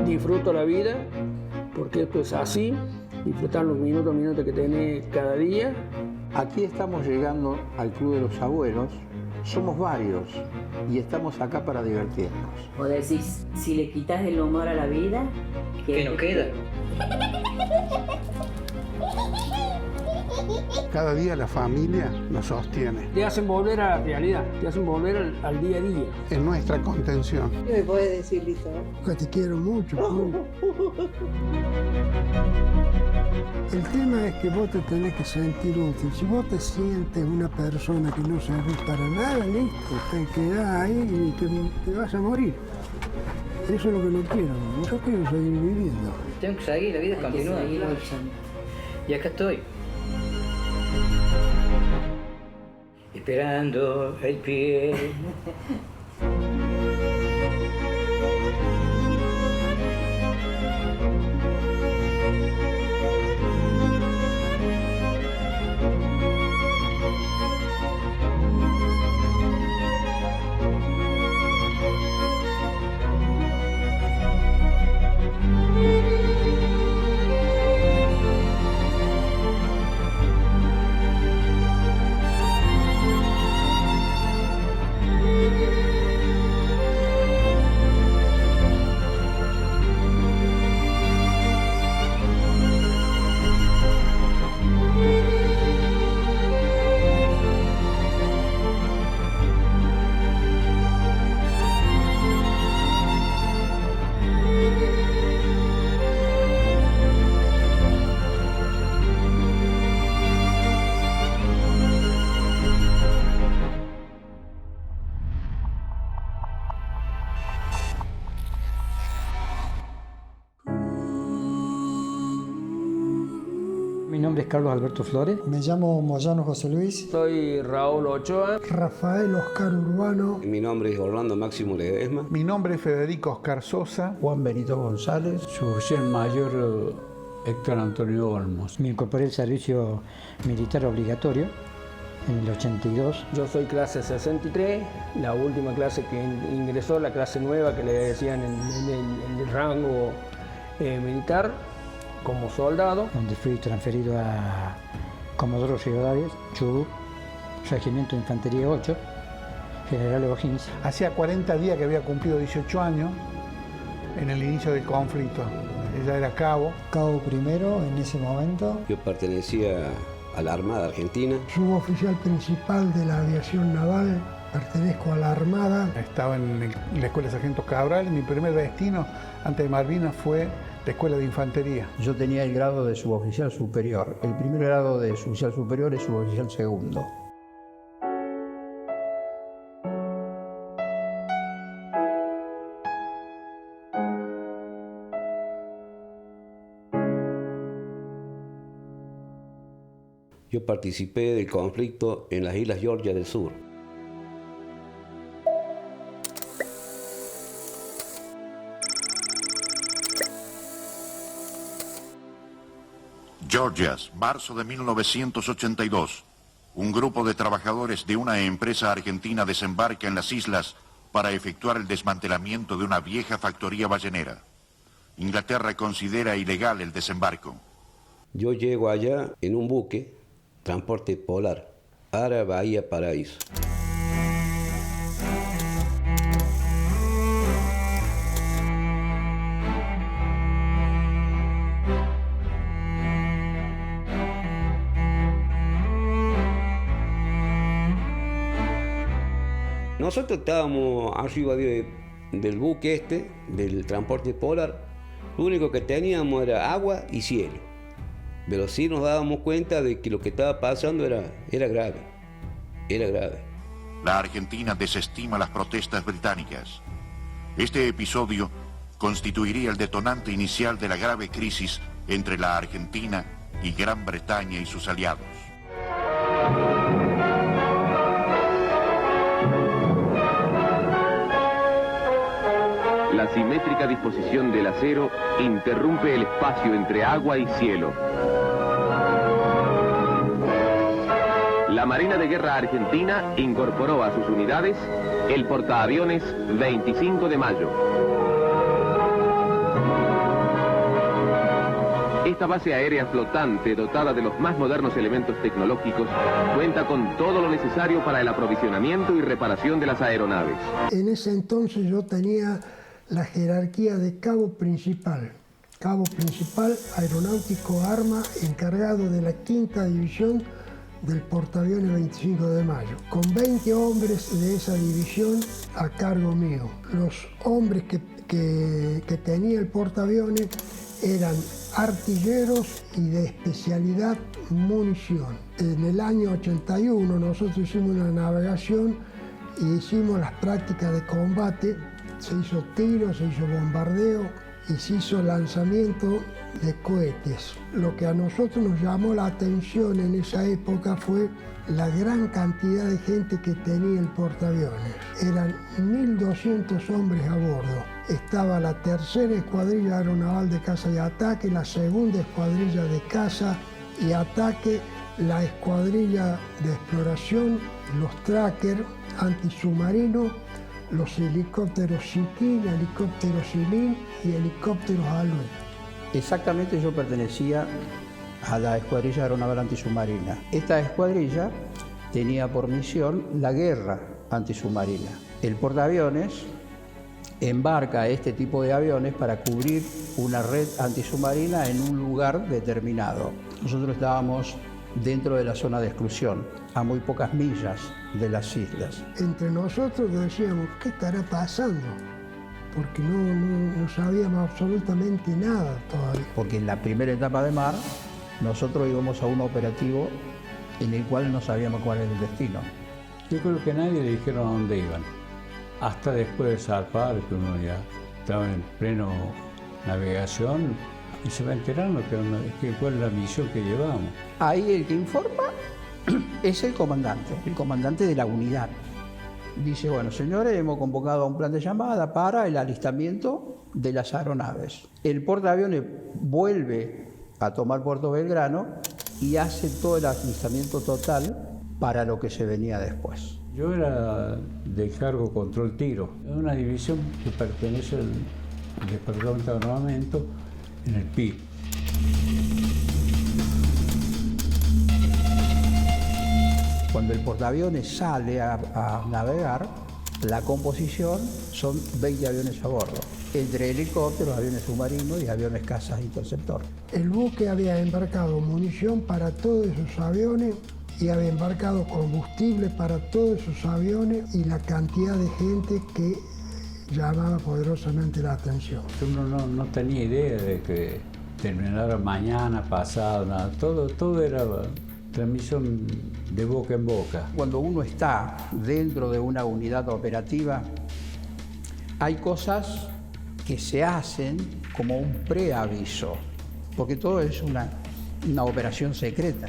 Disfruto la vida, porque esto es así, disfrutar los minutos que tenés cada día. Aquí estamos llegando al Club de los Abuelos, somos varios y estamos acá para divertirnos. O decís, si le quitas el humor a la vida, ¿qué nos queda? Cada día la familia nos sostiene. Te hacen volver a la realidad, te hacen volver al día a día. Es nuestra contención. ¿Qué me podés decir, Lito? Que te quiero mucho. El tema es que vos te tenés que sentir útil. Si vos te sientes una persona que no servís para nada, listo, te quedás ahí y te vas a morir. Eso es lo que no quiero. Yo quiero seguir viviendo. Tengo que seguir, la vida continúa. Y acá estoy. Esperando el pie. Mi nombre es Carlos Alberto Flores. Me llamo Moyano José Luis. Soy Raúl Ochoa. Rafael Oscar Urbano. Mi nombre es Orlando Máximo Ledesma. Mi nombre es Federico Oscar Sosa. Juan Benito González. Su oficial mayor Héctor Antonio Olmos. Me incorporé al servicio militar obligatorio en el 82. Yo soy clase 63, la última clase que ingresó, la clase nueva que le decían en el rango militar, como soldado. Donde fui transferido a Comodoro Rivadavia, Chubut, Regimiento de Infantería 8, General O'Higgins. Hacía 40 días que había cumplido 18 años en el inicio del conflicto. Ella era cabo. Cabo primero en ese momento. Yo pertenecía a la Armada Argentina. Suboficial principal de la aviación naval, pertenezco a la Armada. Estaba en la Escuela de Sargento Cabral y mi primer destino antes de Malvinas fue la Escuela de Infantería. Yo tenía el grado de suboficial superior. El primer grado de suboficial superior es suboficial segundo. Yo participé del conflicto en las Islas Georgia del Sur. Georgias, marzo de 1982. Un grupo de trabajadores de una empresa argentina desembarca en las islas para efectuar el desmantelamiento de una vieja factoría ballenera. Inglaterra considera ilegal el desembarco. Yo llego allá en un buque, transporte polar, para Bahía Paraíso. Nosotros estábamos arriba del buque del transporte polar. Lo único que teníamos era agua y cielo. Pero sí nos dábamos cuenta de que lo que estaba pasando era grave. Era grave. La Argentina desestima las protestas británicas. Este episodio constituiría el detonante inicial de la grave crisis entre la Argentina y Gran Bretaña y sus aliados. La simétrica disposición del acero interrumpe el espacio entre agua y cielo. la Marina de Guerra Argentina incorporó a sus unidades el portaaviones 25 de Mayo. Esta base aérea flotante, dotada de los más modernos elementos tecnológicos, cuenta con todo lo necesario para el aprovisionamiento y reparación de las aeronaves. En ese entonces yo tenía la jerarquía de cabo principal aeronáutico arma, encargado de la 5ª división del portaaviones 25 de Mayo, con 20 hombres de esa división a cargo mío. Los hombres que tenía el portaaviones eran artilleros y de especialidad munición. En el año 81 nosotros hicimos una navegación y hicimos las prácticas de combate. Se hizo tiro, se hizo bombardeo y se hizo lanzamiento de cohetes. Lo que a nosotros nos llamó la atención en esa época fue la gran cantidad de gente que tenía el portaaviones. Eran 1.200 hombres a bordo. Estaba la 3ª Escuadrilla Aeronaval de Caza y Ataque, la 2ª Escuadrilla de Caza y Ataque, la Escuadrilla de Exploración, los trackers antisubmarinos, los helicópteros Chiquín, helicópteros Silín y helicópteros Alú. Exactamente, yo pertenecía a la Escuadrilla Aeronaval Antisubmarina. Esta escuadrilla tenía por misión la guerra antisubmarina. El portaaviones embarca este tipo de aviones para cubrir una red antisubmarina en un lugar determinado. Nosotros estábamos dentro de la zona de exclusión, a muy pocas millas de las islas. Entre nosotros decíamos, ¿qué estará pasando? Porque no sabíamos absolutamente nada todavía. Porque en la primera etapa de mar, nosotros íbamos a un operativo en el cual no sabíamos cuál era el destino. Yo creo que a nadie le dijeron a dónde iban. Hasta después de zarpar, que uno ya estaba en pleno navegación y se va enterando cuál es la misión que llevamos. Ahí el que informa es el comandante de la unidad. Dice, bueno, señores, hemos convocado a un plan de llamada para el alistamiento de las aeronaves. El portaaviones vuelve a tomar Puerto Belgrano y hace todo el alistamiento total para lo que se venía después. Yo era de cargo control tiro. Es una división que pertenece al Departamento de Armamento en el PIB. Cuando el portaaviones sale a navegar, la composición son 20 aviones a bordo, entre helicópteros, aviones submarinos y aviones cazas interceptor. El buque había embarcado munición para todos esos aviones y había embarcado combustible para todos esos aviones y la cantidad de gente que llamaba poderosamente la atención. Uno no tenía idea de que terminara mañana, pasado, nada. Todo era transmisión de boca en boca. Cuando uno está dentro de una unidad operativa, hay cosas que se hacen como un preaviso, porque todo es una operación secreta.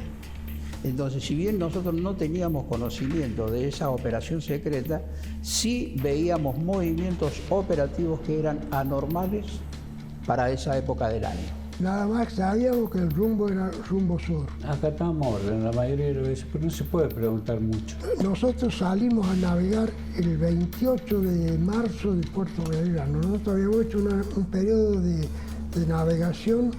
Entonces, si bien nosotros no teníamos conocimiento de esa operación secreta, sí veíamos movimientos operativos que eran anormales para esa época del año. Nada más sabíamos que el rumbo era rumbo sur. Acatamos orden la mayoría de las veces, pero no se puede preguntar mucho. Nosotros salimos a navegar el 28 de marzo de Puerto Belgrano. Nosotros habíamos hecho un periodo de navegación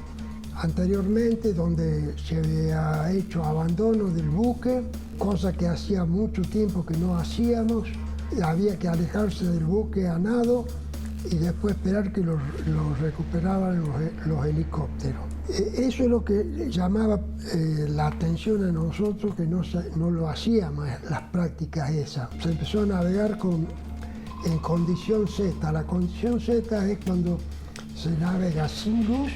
anteriormente donde se había hecho abandono del buque, cosa que hacía mucho tiempo que no hacíamos. Había que alejarse del buque a nado y después esperar que los recuperaban los helicópteros. Eso es lo que llamaba la atención a nosotros, que no lo hacíamos, las prácticas esas. Se empezó a navegar en condición Z. La condición Z es cuando se navega sin luz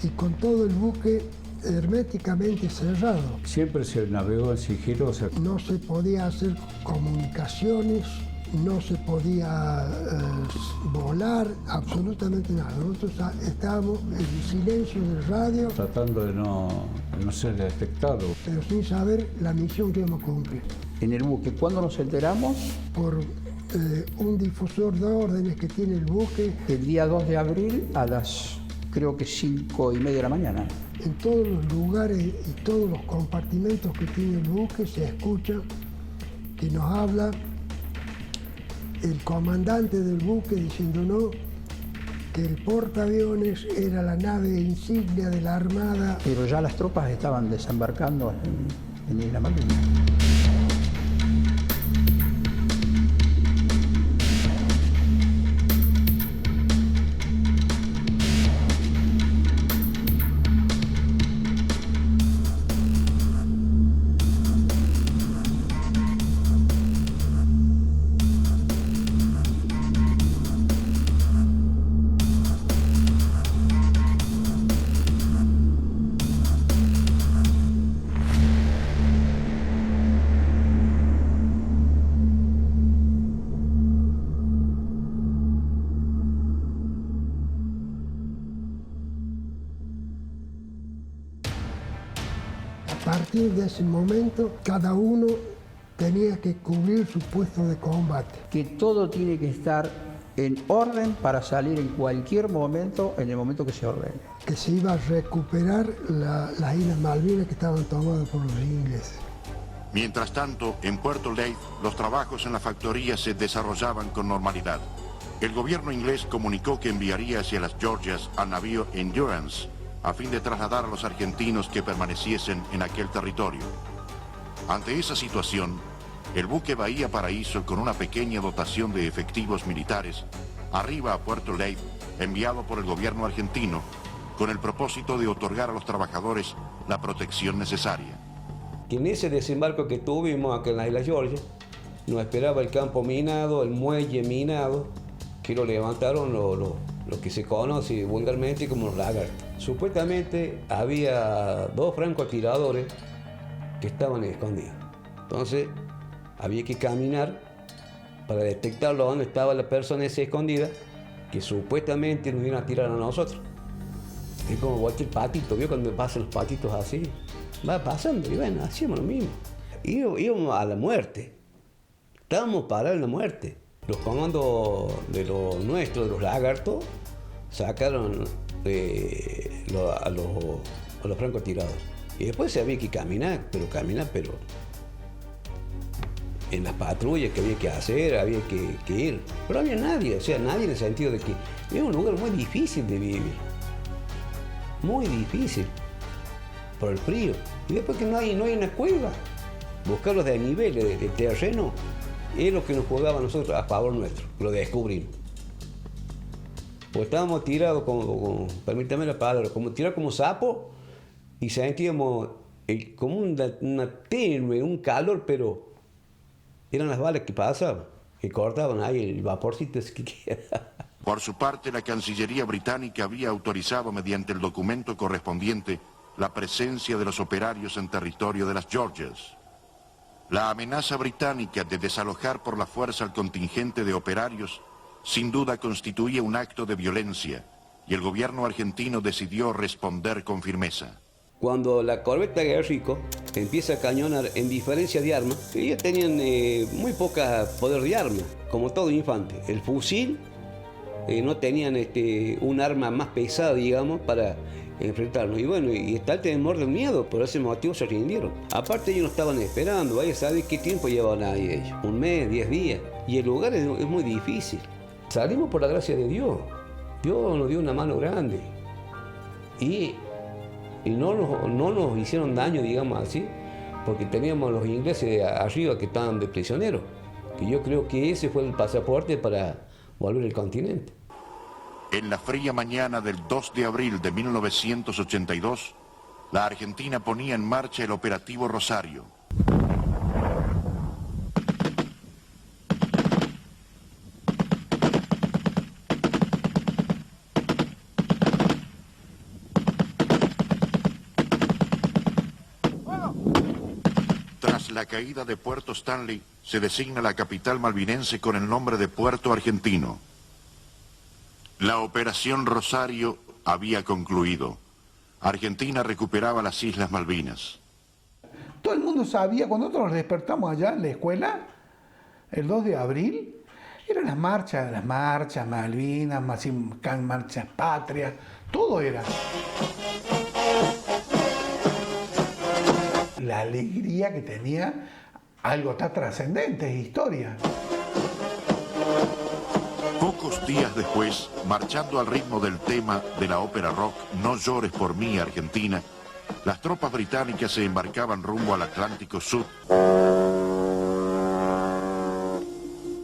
y con todo el buque herméticamente cerrado. Siempre se navegó en sigilosa. No se podía hacer comunicaciones, no se podía volar, absolutamente nada. Nosotros estábamos en silencio del radio. Tratando de no ser detectado. Pero sin saber la misión que íbamos a cumplir. En el buque, ¿cuándo nos enteramos? Por un difusor de órdenes que tiene el buque. El día 2 de abril a las, creo que 5:30 de la mañana. En todos los lugares y todos los compartimentos que tiene el buque se escucha que nos habla el comandante del buque diciéndonos que el portaaviones era la nave insignia de la Armada. Pero ya las tropas estaban desembarcando en Isla Malvinas. A partir de ese momento, cada uno tenía que cubrir su puesto de combate. Que todo tiene que estar en orden para salir en cualquier momento, en el momento que se ordene. Que se iba a recuperar las Islas Malvinas que estaban tomadas por los ingleses. Mientras tanto, en Puerto Leith, los trabajos en la factoría se desarrollaban con normalidad. El gobierno inglés comunicó que enviaría hacia las Georgias al navío Endurance, a fin de trasladar a los argentinos que permaneciesen en aquel territorio. Ante esa situación, el buque Bahía Paraíso, con una pequeña dotación de efectivos militares, arriba a Puerto Leith, enviado por el gobierno argentino, con el propósito de otorgar a los trabajadores la protección necesaria. Que en ese desembarco que tuvimos acá en la isla Georgia, nos esperaba el campo minado, el muelle minado, que lo levantaron lo que se conoce vulgarmente como los lagartos. Supuestamente había 2 francotiradores que estaban escondidos. Entonces había que caminar para detectarlo dónde estaba la persona esa escondida, que supuestamente nos iban a tirar a nosotros. Es como igual el patito, ¿vio? Cuando pasan los patitos así, va pasando y bueno, hacíamos lo mismo. Íbamos a la muerte, estábamos parados en la muerte. Los comandos de los nuestros, de los lagartos, sacaron a los francotiradores. Y después había que caminar, pero en las patrullas que había que hacer, había que ir. Pero no había nadie, o sea, nadie en el sentido de que era un lugar muy difícil de vivir. Muy difícil, por el frío. Y después que no hay una cueva. Buscar los desniveles de terreno es lo que nos jugaba a nosotros a favor nuestro, lo descubrimos. Pues estábamos tirados permítame la palabra, tirados como sapo y sentíamos como una tenue, un calor, pero eran las balas que pasaban, que cortaban ahí el vaporcito ese que queda. Por su parte, la Cancillería británica había autorizado mediante el documento correspondiente la presencia de los operarios en territorio de las Georgias. La amenaza británica de desalojar por la fuerza al contingente de operarios sin duda constituía un acto de violencia y el gobierno argentino decidió responder con firmeza. Cuando la corbeta Guerrico empieza a cañonar en diferencia de armas, ellos tenían muy poca poder de arma, como todo infante. El fusil, no tenían un arma más pesada, digamos, para enfrentarnos. Y bueno, y está el temor del miedo, por ese motivo se rindieron. Aparte ellos no estaban esperando, vaya a saber qué tiempo llevaban ahí ellos. 1 mes, 10 días. Y el lugar es muy difícil. Salimos por la gracia de Dios. Dios nos dio una mano grande. Y no nos hicieron daño, digamos así, porque teníamos los ingleses arriba que estaban de prisioneros. Que yo creo que ese fue el pasaporte para volver al continente. En la fría mañana del 2 de abril de 1982, la Argentina ponía en marcha el operativo Rosario. Tras la caída de Puerto Stanley, se designa la capital malvinense con el nombre de Puerto Argentino. La operación Rosario había concluido. Argentina recuperaba las Islas Malvinas. Todo el mundo sabía, cuando nosotros nos despertamos allá en la escuela, el 2 de abril, eran las marchas Malvinas, marchas patrias, todo era. la alegría que tenía algo tan trascendente, es historia. Pocos días después, marchando al ritmo del tema de la ópera rock No llores por mí, Argentina, las tropas británicas se embarcaban rumbo al Atlántico Sur.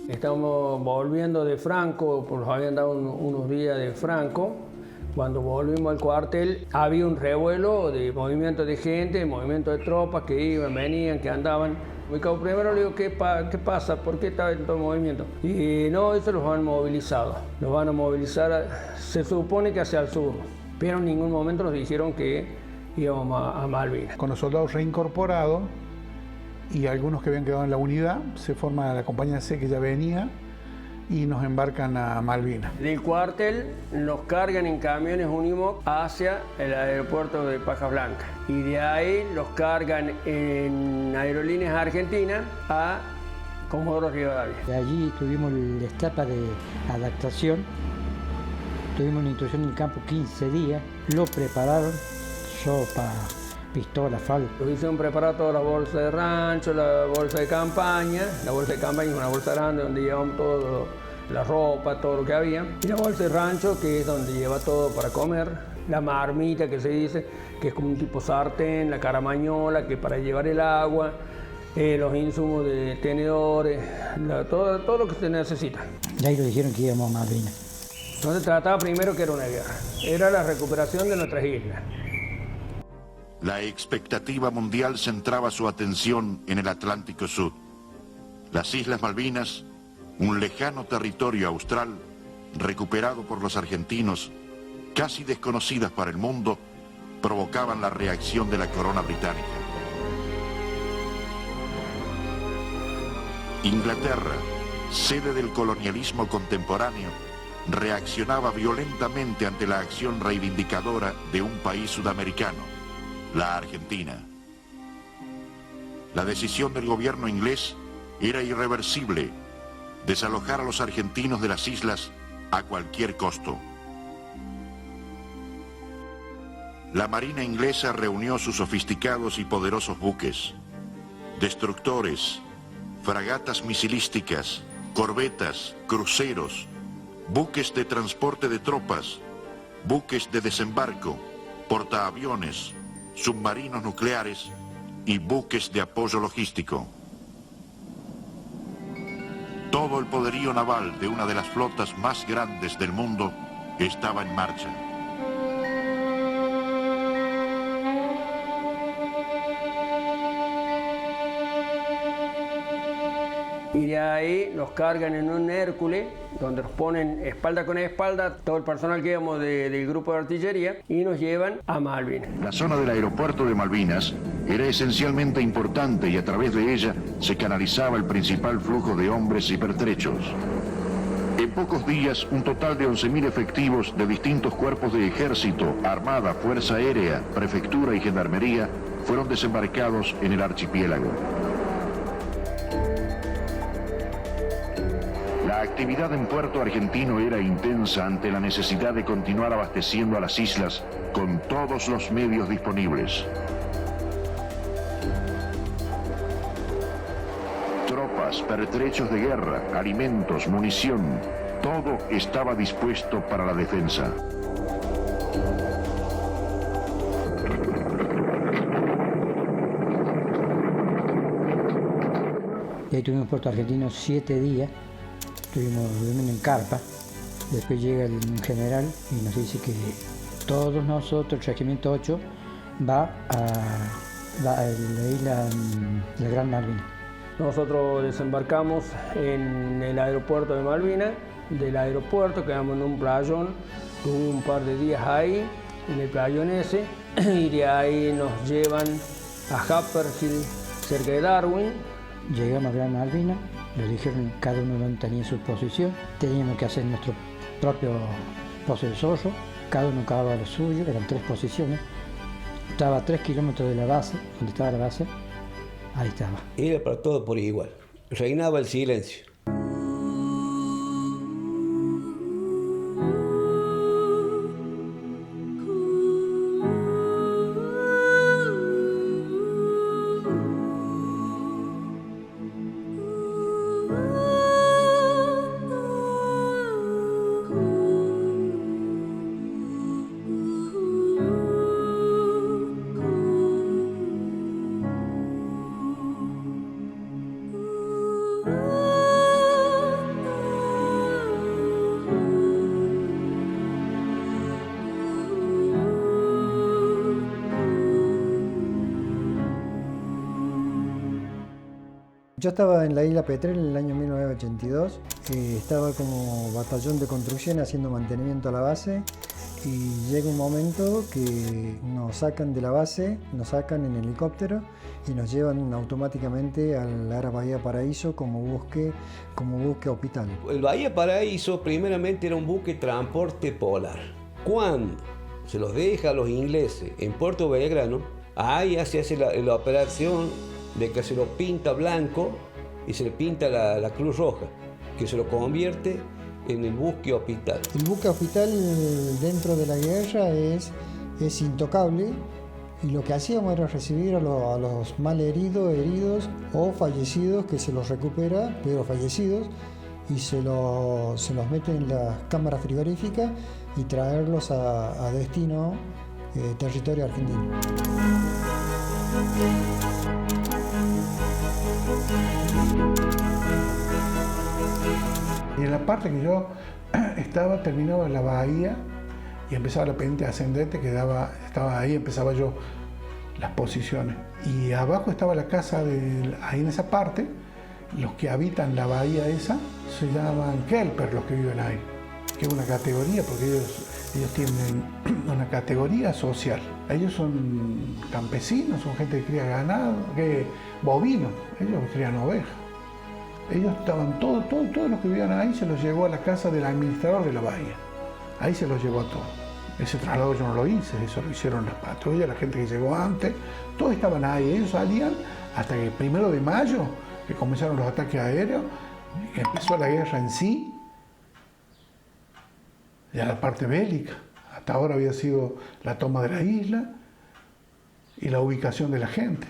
Estamos volviendo de Franco, pues nos habían dado unos días de Franco. Cuando volvimos al cuartel había un revuelo de movimiento de gente, movimiento de tropas que iban, venían, que andaban. Mi cabo primero le digo, ¿qué pasa? ¿Por qué está en todo movimiento? Y no, eso los han movilizado. Los van a movilizar, se supone que hacia el sur, pero en ningún momento nos dijeron que íbamos a Malvinas. Con los soldados reincorporados y algunos que habían quedado en la unidad, se forma la compañía C que ya venía y nos embarcan a Malvinas. Del cuartel nos cargan en camiones Unimog hacia el aeropuerto de Pajas Blancas y de ahí los cargan en Aerolíneas Argentinas a Comodoro Rivadavia. De allí tuvimos la etapa de adaptación, tuvimos una instrucción en el campo 15 días, lo prepararon, sopa, pistola, falda. Lo hicieron preparar toda la bolsa de rancho, la bolsa de campaña. La bolsa de campaña es una bolsa grande donde llevamos todo, la ropa, todo lo que había. Y la bolsa de rancho, que es donde lleva todo para comer. La marmita, que se dice, que es como un tipo sartén, la caramañola, que para llevar el agua, los insumos de tenedores, todo lo que se necesita. Y ahí lo dijeron que íbamos a Malvinas. No se trataba primero que era una guerra, era la recuperación de nuestras islas. La expectativa mundial centraba su atención en el Atlántico Sur. Las Islas Malvinas, un lejano territorio austral, recuperado por los argentinos, casi desconocidas para el mundo, provocaban la reacción de la corona británica. Inglaterra, sede del colonialismo contemporáneo, reaccionaba violentamente ante la acción reivindicadora de un país sudamericano, la Argentina. La decisión del gobierno inglés era irreversible: desalojar a los argentinos de las islas a cualquier costo. La Marina inglesa reunió sus sofisticados y poderosos buques, destructores, fragatas misilísticas, corbetas, cruceros, buques de transporte de tropas, buques de desembarco, portaaviones, submarinos nucleares y buques de apoyo logístico. Todo el poderío naval de una de las flotas más grandes del mundo estaba en marcha. Y de ahí los cargan en un Hércules, donde nos ponen espalda con espalda todo el personal que íbamos del grupo de artillería y nos llevan a Malvinas. La zona del aeropuerto de Malvinas era esencialmente importante y a través de ella se canalizaba el principal flujo de hombres y pertrechos. En pocos días, un total de 11.000 efectivos de distintos cuerpos de ejército, armada, fuerza aérea, prefectura y gendarmería fueron desembarcados en el archipiélago. La actividad en Puerto Argentino era intensa ante la necesidad de continuar abasteciendo a las islas con todos los medios disponibles. Tropas, pertrechos de guerra, alimentos, munición, todo estaba dispuesto para la defensa. Y ahí tuvimos en Puerto Argentino 7 días. Estuvimos durmiendo en carpa, después llega el general y nos dice que todos nosotros, el Regimiento 8, va a la isla de Gran Malvinas. Nosotros desembarcamos en el aeropuerto de Malvinas, del aeropuerto quedamos en un playón, tuve un par de días ahí, en el playón ese, y de ahí nos llevan a Haverhill, cerca de Darwin. Llegamos a Gran Malvinas. Nos dijeron cada uno donde tenía su posición, teníamos que hacer nuestro propio pozo de zorro, cada uno cavaba lo suyo, eran 3 posiciones. Estaba a 3 kilómetros de la base, donde estaba la base, ahí estaba. Era para todo por igual, reinaba el silencio. Yo estaba en la isla Petrel en el año 1982, estaba como batallón de construcción haciendo mantenimiento a la base y llega un momento que nos sacan de la base, nos sacan en helicóptero y nos llevan automáticamente al área Bahía Paraíso como buque hospital. El Bahía Paraíso primeramente era un buque transporte polar. Cuando se los deja a los ingleses en Puerto Belgrano, ahí se hace la operación de que se lo pinta blanco y se le pinta la Cruz Roja, que se lo convierte en el buque hospital. El buque hospital dentro de la guerra es intocable y lo que hacíamos era recibir a los mal heridos o fallecidos, que se los recupera, pero fallecidos, y se los meten en las cámaras frigoríficas y traerlos a destino, territorio argentino. Y en la parte que yo estaba, terminaba la bahía y empezaba la pendiente ascendente que estaba ahí, empezaba yo las posiciones. Y abajo estaba la casa, ahí en esa parte, los que habitan la bahía esa se llaman Kelper, los que viven ahí, que es una categoría, porque ellos tienen una categoría social. Ellos son campesinos, son gente que cría ganado, bovinos, ellos crían ovejas. Ellos estaban, todos los que vivían ahí se los llevó a la casa del administrador de la bahía. Ahí se los llevó a todos. Ese traslado yo no lo hice, eso lo hicieron las patrullas, la gente que llegó antes, todos estaban ahí. Ellos salían hasta que el 1 de mayo, que comenzaron los ataques aéreos, que empezó la guerra en sí, ya la parte bélica. Hasta ahora había sido la toma de la isla y la ubicación de la gente.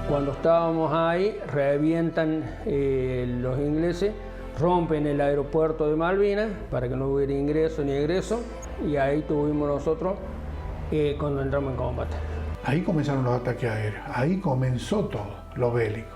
Cuando estábamos ahí, revientan los ingleses, rompen el aeropuerto de Malvinas para que no hubiera ingreso ni egreso, y ahí tuvimos nosotros cuando entramos en combate. Ahí comenzaron los ataques aéreos, ahí comenzó todo, lo bélico.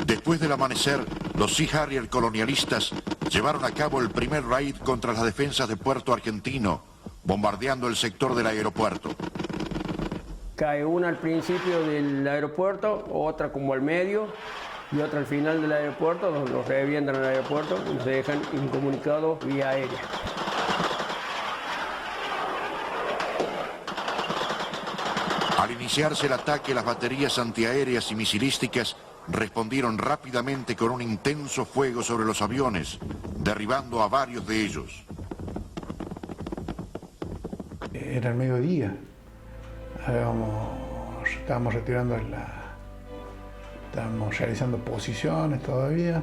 Después del amanecer, los Sea Harrier colonialistas llevaron a cabo el primer raid contra las defensas de Puerto Argentino, bombardeando el sector del aeropuerto. Cae una al principio del aeropuerto, otra como al medio y otra al final del aeropuerto, los revientan al aeropuerto y se dejan incomunicados vía aérea. Al iniciarse el ataque, las baterías antiaéreas y misilísticas respondieron rápidamente con un intenso fuego sobre los aviones, derribando a varios de ellos. Era el mediodía, estábamos retirando estábamos realizando posiciones todavía,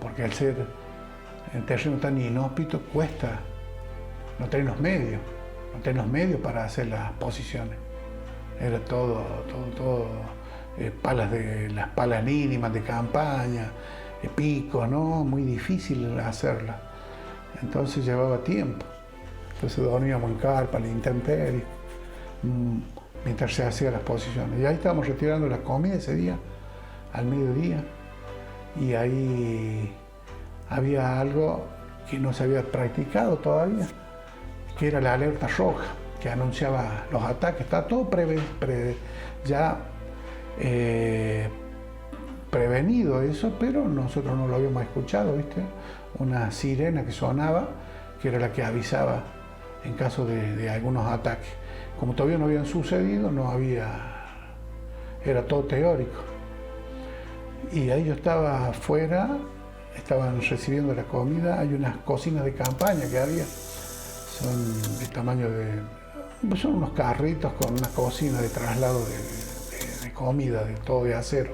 porque al ser en terreno tan inhóspito cuesta, no tenés los medios para hacer las posiciones. Era todo las palas mínimas de campaña, picos, ¿no? Muy difícil hacerla. Entonces llevaba tiempo. Entonces dormíamos en carpa, en la intemperie, mientras se hacían las posiciones. Y ahí estábamos retirando la comida ese día, al mediodía, y ahí había algo que no se había practicado todavía, que era la alerta roja, que anunciaba los ataques. Estaba todo ya prevenido eso, pero nosotros no lo habíamos escuchado, ¿viste? Una sirena que sonaba, que era la que avisaba en caso de algunos ataques. Como todavía no habían sucedido, era todo teórico. Y ahí yo estaba afuera, estaban recibiendo la comida, hay unas cocinas de campaña que había, son del tamaño son unos carritos con una cocina de traslado de comida, de todo de acero,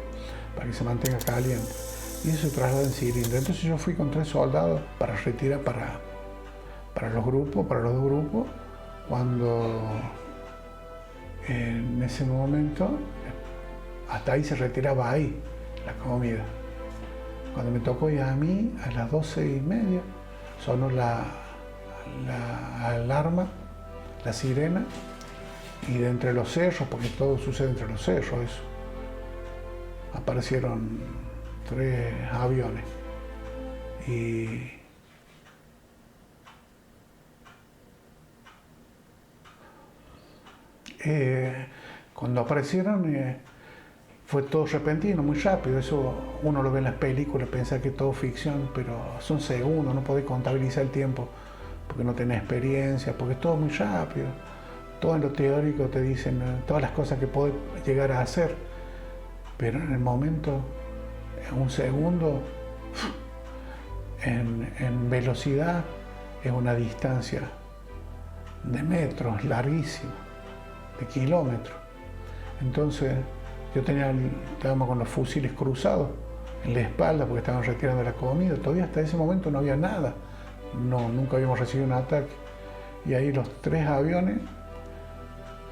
para que se mantenga caliente. Y eso se traslada en cilindro. Entonces yo fui con 3 soldados para retirar para los dos grupos, cuando en ese momento, hasta ahí se retiraba ahí la comida. Cuando me tocó ya a mí, a las 12:30, sonó la alarma, la sirena, y de entre los cerros, porque todo sucede entre los cerros, eso, aparecieron 3 aviones. Y cuando aparecieron fue todo repentino, muy rápido. Eso uno lo ve en las películas, piensa que es todo ficción, pero son segundos, no podés contabilizar el tiempo porque no tenés experiencia, porque es todo muy rápido. Todo en lo teórico te dicen todas las cosas que podés llegar a hacer, pero en el momento, en un segundo, en velocidad, es una distancia de metros, larguísima, de kilómetros. Entonces estábamos con los fusiles cruzados en la espalda porque estaban retirando la comida. Todavía hasta ese momento no había nada, nunca habíamos recibido un ataque. Y ahí los 3 aviones,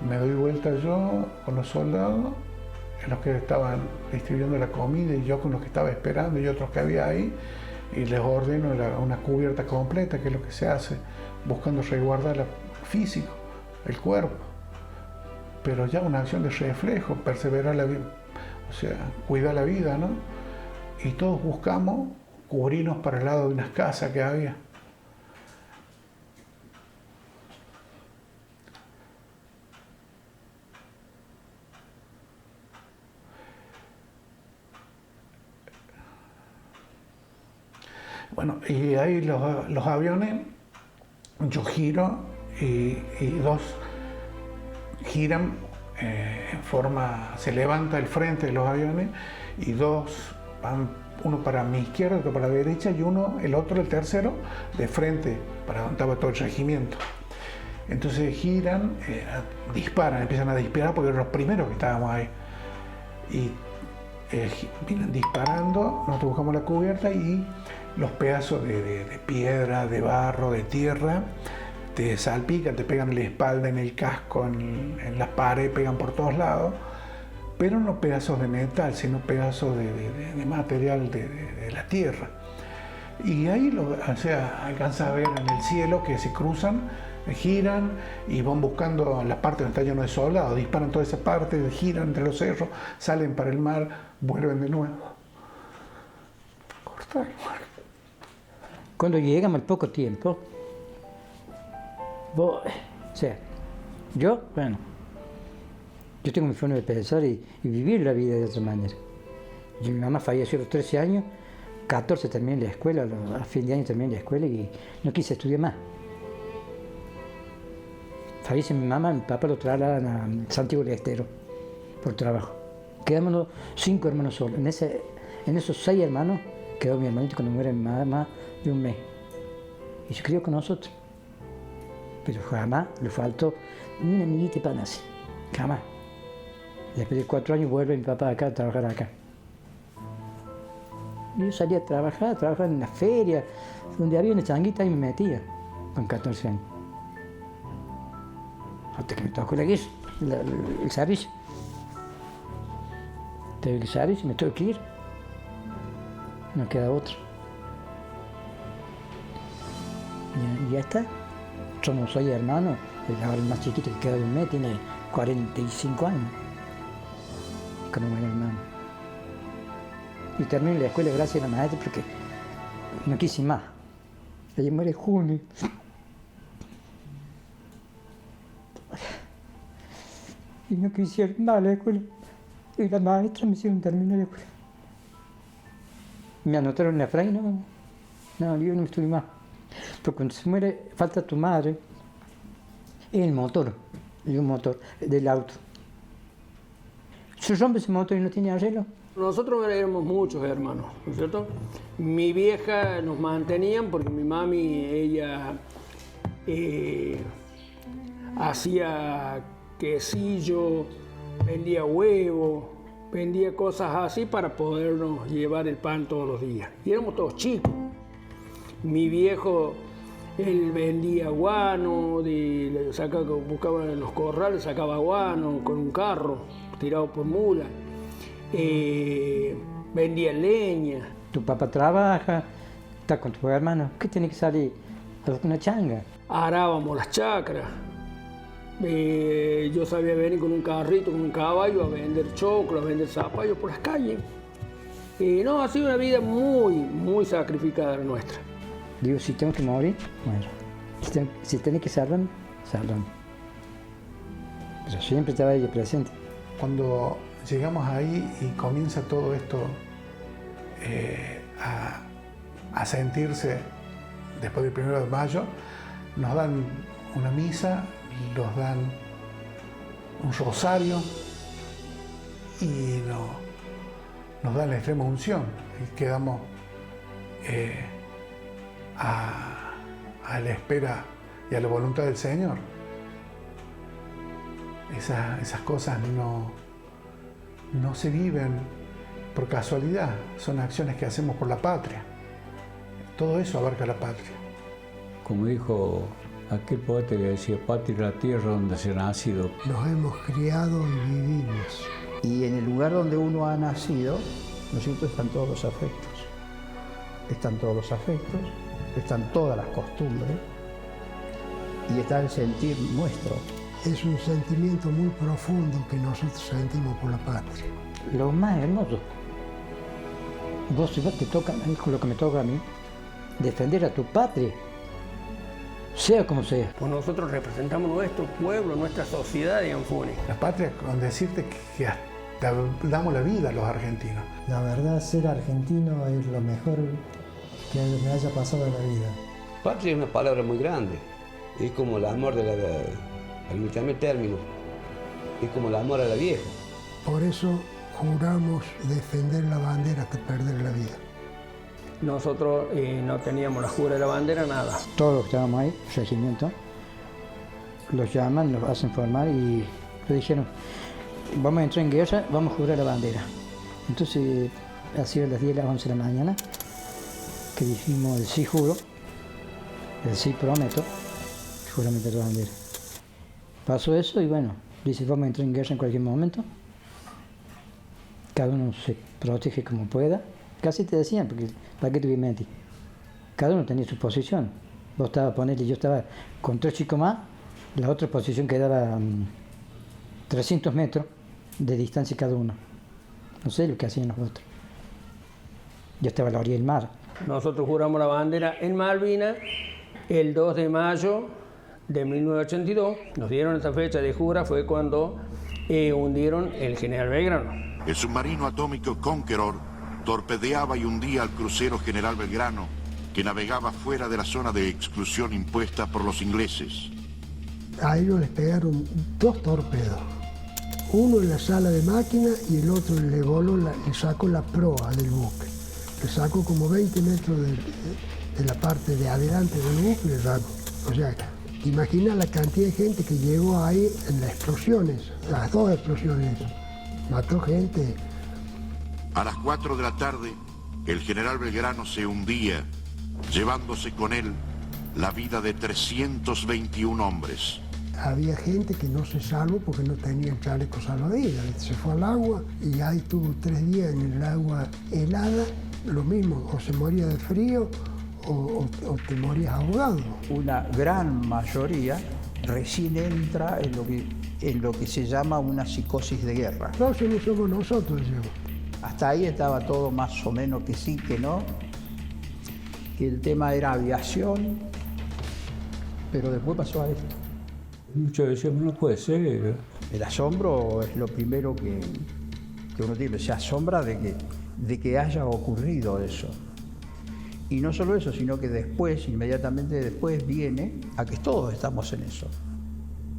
me doy vuelta yo con los soldados, en los que estaban distribuyendo la comida, y yo con los que estaba esperando y otros que había ahí, y les ordeno una cubierta completa, que es lo que se hace, buscando resguardar físico, el cuerpo. Pero ya una acción de reflejo, perseverar la vida, o sea, cuidar la vida, ¿no? Y todos buscamos cubrirnos para el lado de unas casas que había. Bueno, y ahí los aviones, yo giro y 2 giran en forma, se levanta el frente de los aviones y 2 van, uno para mi izquierda, otro para la derecha, y el tercero, de frente, para donde estaba todo el regimiento. Entonces giran, empiezan a disparar porque eran los primeros que estábamos ahí. Y vienen disparando, nosotros buscamos la cubierta y los pedazos de piedra, de barro, de tierra, te salpican, te pegan en la espalda, en el casco, en la pared, pegan por todos lados, pero no pedazos de metal, sino pedazos de material de la tierra. Y ahí alcanza a ver en el cielo que se cruzan, giran y van buscando la parte donde está lleno de soldados, disparan toda esa parte, giran entre los cerros, salen para el mar, vuelven de nuevo. Cortar. Cuando llegamos al poco tiempo, yo tengo mi forma de pensar y vivir la vida de otra manera. Mi mamá falleció a los 13 años, 14 terminé la escuela, a fin de año terminé la escuela y no quise estudiar más. Fallece mi mamá, mi papá lo trasladan a Santiago del Estero por trabajo. Quedamos 5 hermanos solos. En esos 6 hermanos quedó mi hermanito cuando muere mi mamá de 1 mes. Y se crió con nosotros. Pero jamás le faltó ni una amiguita de pan así. Jamás. Después de 4 años vuelve mi papá acá a trabajar acá. Y yo salía a trabajar en la feria, donde había una changuita y me metía, con 14 años. Hasta que me tocó la guerra. el servicio. Tengo el servicio, me tengo que ir. No queda otro. Y ya está. Somos 6 hermanos. El más chiquito que queda de un mes tiene 45 años. Como mi hermano. Y terminé la escuela gracias a la maestra porque no quise más. Ella muere en junio. Y no quise ir más a la escuela. Y la maestra me hicieron terminar la escuela. Me anotaron en la FRAI, no, yo no estudié más. Porque cuando se muere, falta tu madre. Y el motor, y un motor del auto. Se rompe ese motor y no tiene arreglo. Nosotros éramos muchos hermanos, ¿no es cierto? Mi vieja nos mantenían porque mi mami, ella hacía quesillo, vendía huevo, vendía cosas así para podernos llevar el pan todos los días. Y éramos todos chicos. Mi viejo, él vendía guano, buscaba en los corrales, sacaba guano con un carro tirado por mula. Vendía leña. Tu papá trabaja, está con tu hermano. ¿Qué tiene que salir? A una changa. Arábamos las chacras. Yo sabía venir con un carrito, con un caballo, a vender choclo, a vender zapallos por las calles. No, ha sido una vida muy, muy sacrificada la nuestra. Digo, si tengo que morir, muero. Si tengo que salvarme, salvarme. Pero siempre estaba ella presente. Cuando llegamos ahí y comienza todo esto a sentirse después del 1 de mayo, nos dan una misa, nos dan un rosario y nos dan la extrema unción y quedamos a la espera y a la voluntad del Señor. Esas cosas no se viven por casualidad, son acciones que hacemos por la patria. Todo eso abarca la patria. Como dijo aquel poeta que decía, patria es la tierra donde se ha nacido. Nos hemos criado y vivimos. Y en el lugar donde uno ha nacido, ¿no es cierto?, están todos los afectos. Están todos los afectos, están todas las costumbres y está el sentir nuestro. Es un sentimiento muy profundo que nosotros sentimos por la patria. Lo más hermoso. Vos te toca, con lo que me toca a mí, defender a tu patria, sea como sea. Pues nosotros representamos nuestro pueblo, nuestra sociedad de Anfunes. La patria, con decirte que hasta damos la vida a los argentinos. La verdad, ser argentino es lo mejor que me haya pasado en la vida. Patria es una palabra muy grande. Es como el amor al último término. Es como el amor a la vieja. Por eso juramos defender la bandera que perder la vida. Nosotros no teníamos la jura de la bandera, nada. Todos los que estábamos ahí, regimiento, los llaman, los hacen formar y le dijeron, vamos a entrar en guerra, vamos a jurar la bandera. Entonces, ha sido las 10, las 11 de la mañana, que dijimos el sí juro, el sí prometo, juramento de la bandera. Pasó eso y bueno, dice, vamos a entrar en guerra en cualquier momento. Cada uno se protege como pueda. Casi te decían, porque ¿para qué te voy a mentir? Cada uno tenía su posición. Vos estabas, ponele, yo estaba con 3 chicos más, la otra posición quedaba 300 metros de distancia cada uno. No sé lo que hacían los otros. Yo estaba a la orilla del mar. Nosotros juramos la bandera en Malvinas el 2 de mayo de 1982. Nos dieron esa fecha de jura, fue cuando hundieron el General Belgrano. El submarino atómico Conqueror torpedeaba y hundía al crucero General Belgrano, que navegaba fuera de la zona de exclusión impuesta por los ingleses. A ellos les pegaron 2 torpedos. Uno en la sala de máquina y el otro le voló, le sacó la proa del buque. Le sacó como 20 metros de la parte de adelante del buque, le sacó. O sea, imagina la cantidad de gente que llegó ahí en las explosiones, las 2 explosiones. Mató gente. A las 4 de la tarde, el General Belgrano se hundía, llevándose con él la vida de 321 hombres. había gente que no se salvó porque no tenía el chaleco salvavidas. Se fue al agua y ahí estuvo 3 días en el agua helada, lo mismo, o se moría de frío o te morías ahogado. Una gran mayoría recién entra en lo que se llama una psicosis de guerra. No, eso no somos nosotros, yo. Hasta ahí estaba todo más o menos que sí, que no, que el tema era aviación, pero después pasó a esto. Muchas veces no puede ser. El asombro es lo primero que uno tiene, se asombra de que haya ocurrido eso. Y no solo eso, sino que después, inmediatamente después, viene a que todos estamos en eso.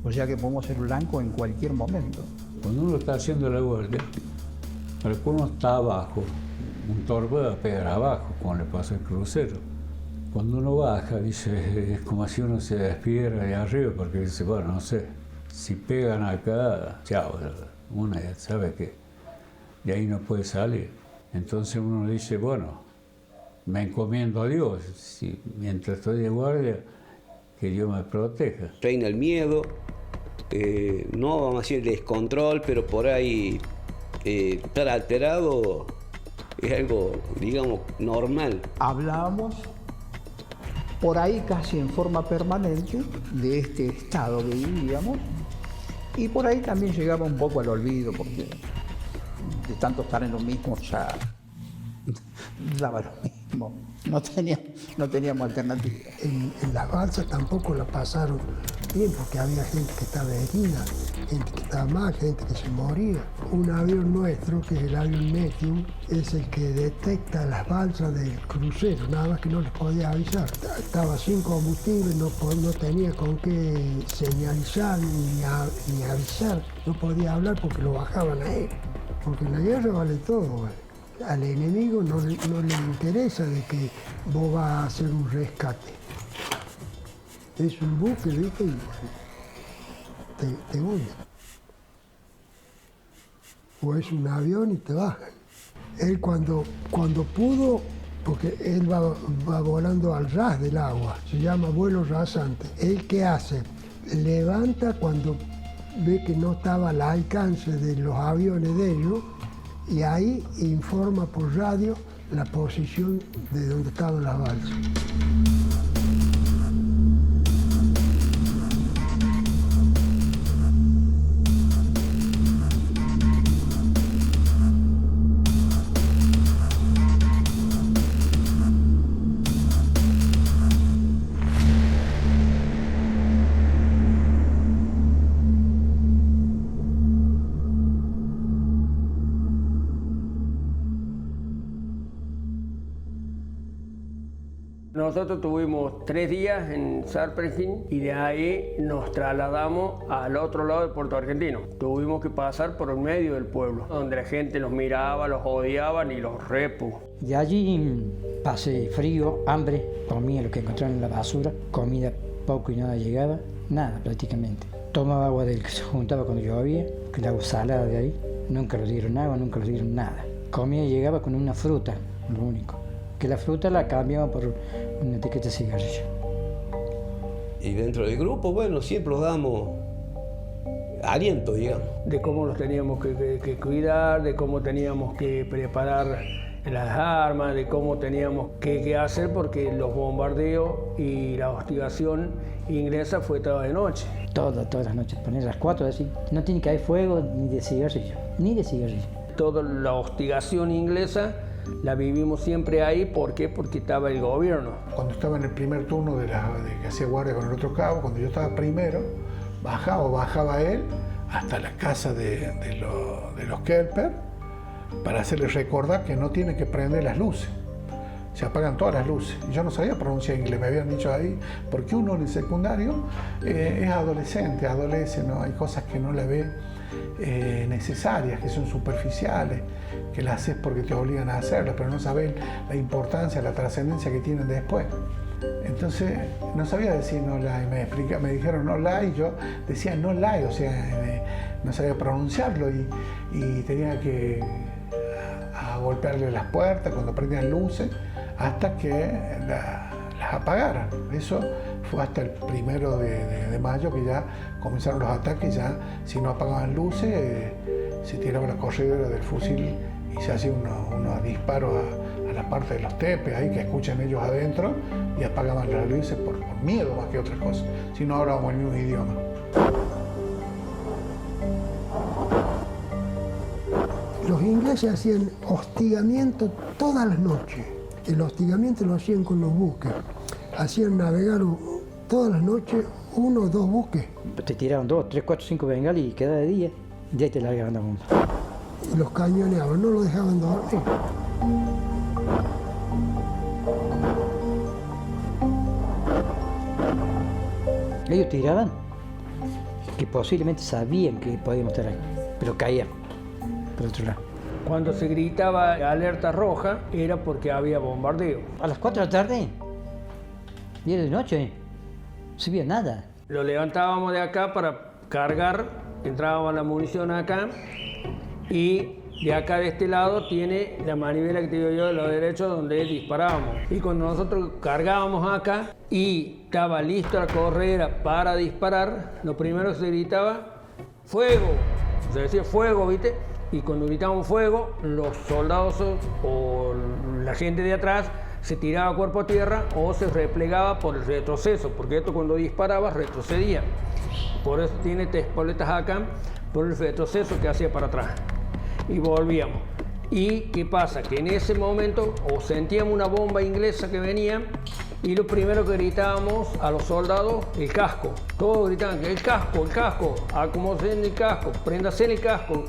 O sea que podemos ser blanco en cualquier momento. Cuando uno está haciendo la guardia, pero uno está abajo, un torpedo va a pegar abajo, como le pasa al crucero. Cuando uno baja, dice, es como si uno se despierta de arriba, porque dice, bueno, no sé, si pegan acá, chao, uno ya sabe que de ahí no puede salir. Entonces uno dice, bueno, me encomiendo a Dios, si, mientras estoy de guardia, que Dios me proteja. Reina el miedo, no vamos a decir descontrol, pero por ahí estar alterado es algo, digamos, normal. Hablábamos por ahí casi en forma permanente de este estado que vivíamos y por ahí también llegaba un poco al olvido porque de tanto estar en lo mismo ya daba lo mismo, no teníamos alternativa. En las balsas tampoco la pasaron bien porque había gente que estaba herida, gente que estaba mal, gente que se moría. Un avión nuestro, que es el avión Medium, es el que detecta las balsas del crucero, nada más que no les podía avisar. Estaba sin combustible, no tenía con qué señalizar ni avisar, no podía hablar porque lo bajaban a él. Porque en la guerra vale todo, ¿vale? Al enemigo no le interesa de que vos vas a hacer un rescate. Es un buque, ¿viste? Y te hunden. O es un avión y te bajan. Él cuando pudo, porque él va volando al ras del agua, se llama vuelo rasante. ¿Él qué hace? Levanta cuando ve que no estaba al alcance de los aviones de ellos, y ahí informa por radio la posición de donde estaban las balsas. Nosotros tuvimos 3 días en Sarpentín y de ahí nos trasladamos al otro lado del Puerto Argentino. Tuvimos que pasar por el medio del pueblo, donde la gente los miraba, los odiaban y los repudiaba. Y allí pasé frío, hambre, comía lo que encontraba en la basura, comida poco y nada llegaba, nada prácticamente. Tomaba agua del que se juntaba cuando llovía, que el agua salada de ahí, nunca nos dieron agua, nunca nos dieron nada. Comía y llegaba con una fruta, lo único. Que la fruta la cambiaba por una etiqueta de cigarrillo. Y dentro del grupo, bueno, siempre los damos aliento, digamos. De cómo los teníamos que cuidar, de cómo teníamos que preparar las armas, de cómo teníamos que hacer, porque los bombardeos y la hostigación inglesa fue toda de noche. Todas las noches, poner las 4 así. No tiene que haber fuego ni de cigarrillo, ni de cigarrillo. Toda la hostigación inglesa la vivimos siempre ahí. ¿Por qué? Porque estaba el gobierno. Cuando estaba en el primer turno de que hacía guardia con el otro cabo, cuando yo estaba primero, bajaba él hasta la casa de los Kelper para hacerles recordar que no tienen que prender las luces. Se apagan todas las luces. Y yo no sabía pronunciar inglés, me habían dicho ahí, porque uno en el secundario es adolescente, adolece, ¿no? Hay cosas que no le ve necesarias, que son superficiales, que las haces porque te obligan a hacerlas, pero no sabes la importancia, la trascendencia que tienen después. Entonces no sabía decir no lie, me dijeron no lie, y yo decía no lie, o sea, no sabía pronunciarlo y tenía que golpearle las puertas cuando prendían luces hasta que las apagaran. Eso Fue hasta el 1 de mayo que ya comenzaron los ataques, ya si no apagaban luces, se tiraba la corredera del fusil y se hacía unos disparos a la parte de los tepes, ahí que escuchan ellos adentro, y apagaban las luces por miedo más que otra cosa, si no hablábamos el mismo idioma. Los ingleses hacían hostigamiento todas las noches. El hostigamiento lo hacían con los buques. Hacían navegar todas las noches 1 o 2 buques. Te tiraban 2, 3, 4, 5 bengalas y quedaba de día, y ahí te largaban la bomba. Y los cañoneaban, no los dejaban dormir. Ellos tiraban, que posiblemente sabían que podíamos estar ahí, pero caían por otro lado. Cuando se gritaba alerta roja era porque había bombardeo. A las 4 de la tarde, y era de noche, no se veía nada. Lo levantábamos de acá para cargar, entrábamos la munición acá y de acá de este lado tiene la manivela que te digo yo de lado derecho donde disparábamos. Y cuando nosotros cargábamos acá y estaba lista la corredera para disparar, lo primero que se gritaba, ¡fuego! Se decía fuego, ¿viste? Y cuando gritábamos fuego, los soldados o la gente de atrás se tiraba cuerpo a tierra o se replegaba por el retroceso, porque esto cuando disparaba retrocedía. Por eso tiene 3 poletas acá, por el retroceso que hacía para atrás. Y volvíamos. ¿Y qué pasa? Que en ese momento o sentíamos una bomba inglesa que venía y lo primero que gritábamos a los soldados, el casco. Todos gritaban, el casco, acomódense en el casco, préndase en el casco,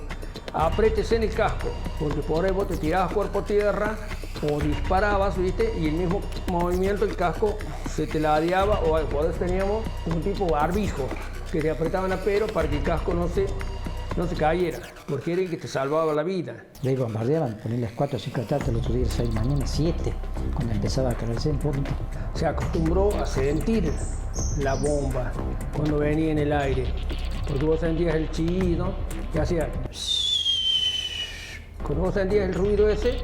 apriétese en el casco, porque por ahí vos te tirabas cuerpo a tierra o disparabas, ¿viste? Y el mismo movimiento, el casco se te ladeaba, o por eso teníamos un tipo barbijo que te apretaban a pero para que el casco no se cayera, porque era el que te salvaba la vida. Y ahí bombardeaban, ponían las 4 o 5 de la tarde, el otro día 6 de la mañana, 7, cuando empezaba a caerse un poquito. Se acostumbró a sentir la bomba cuando venía en el aire, porque vos sentías el chillido que hacía. Cuando vos sentías el ruido ese,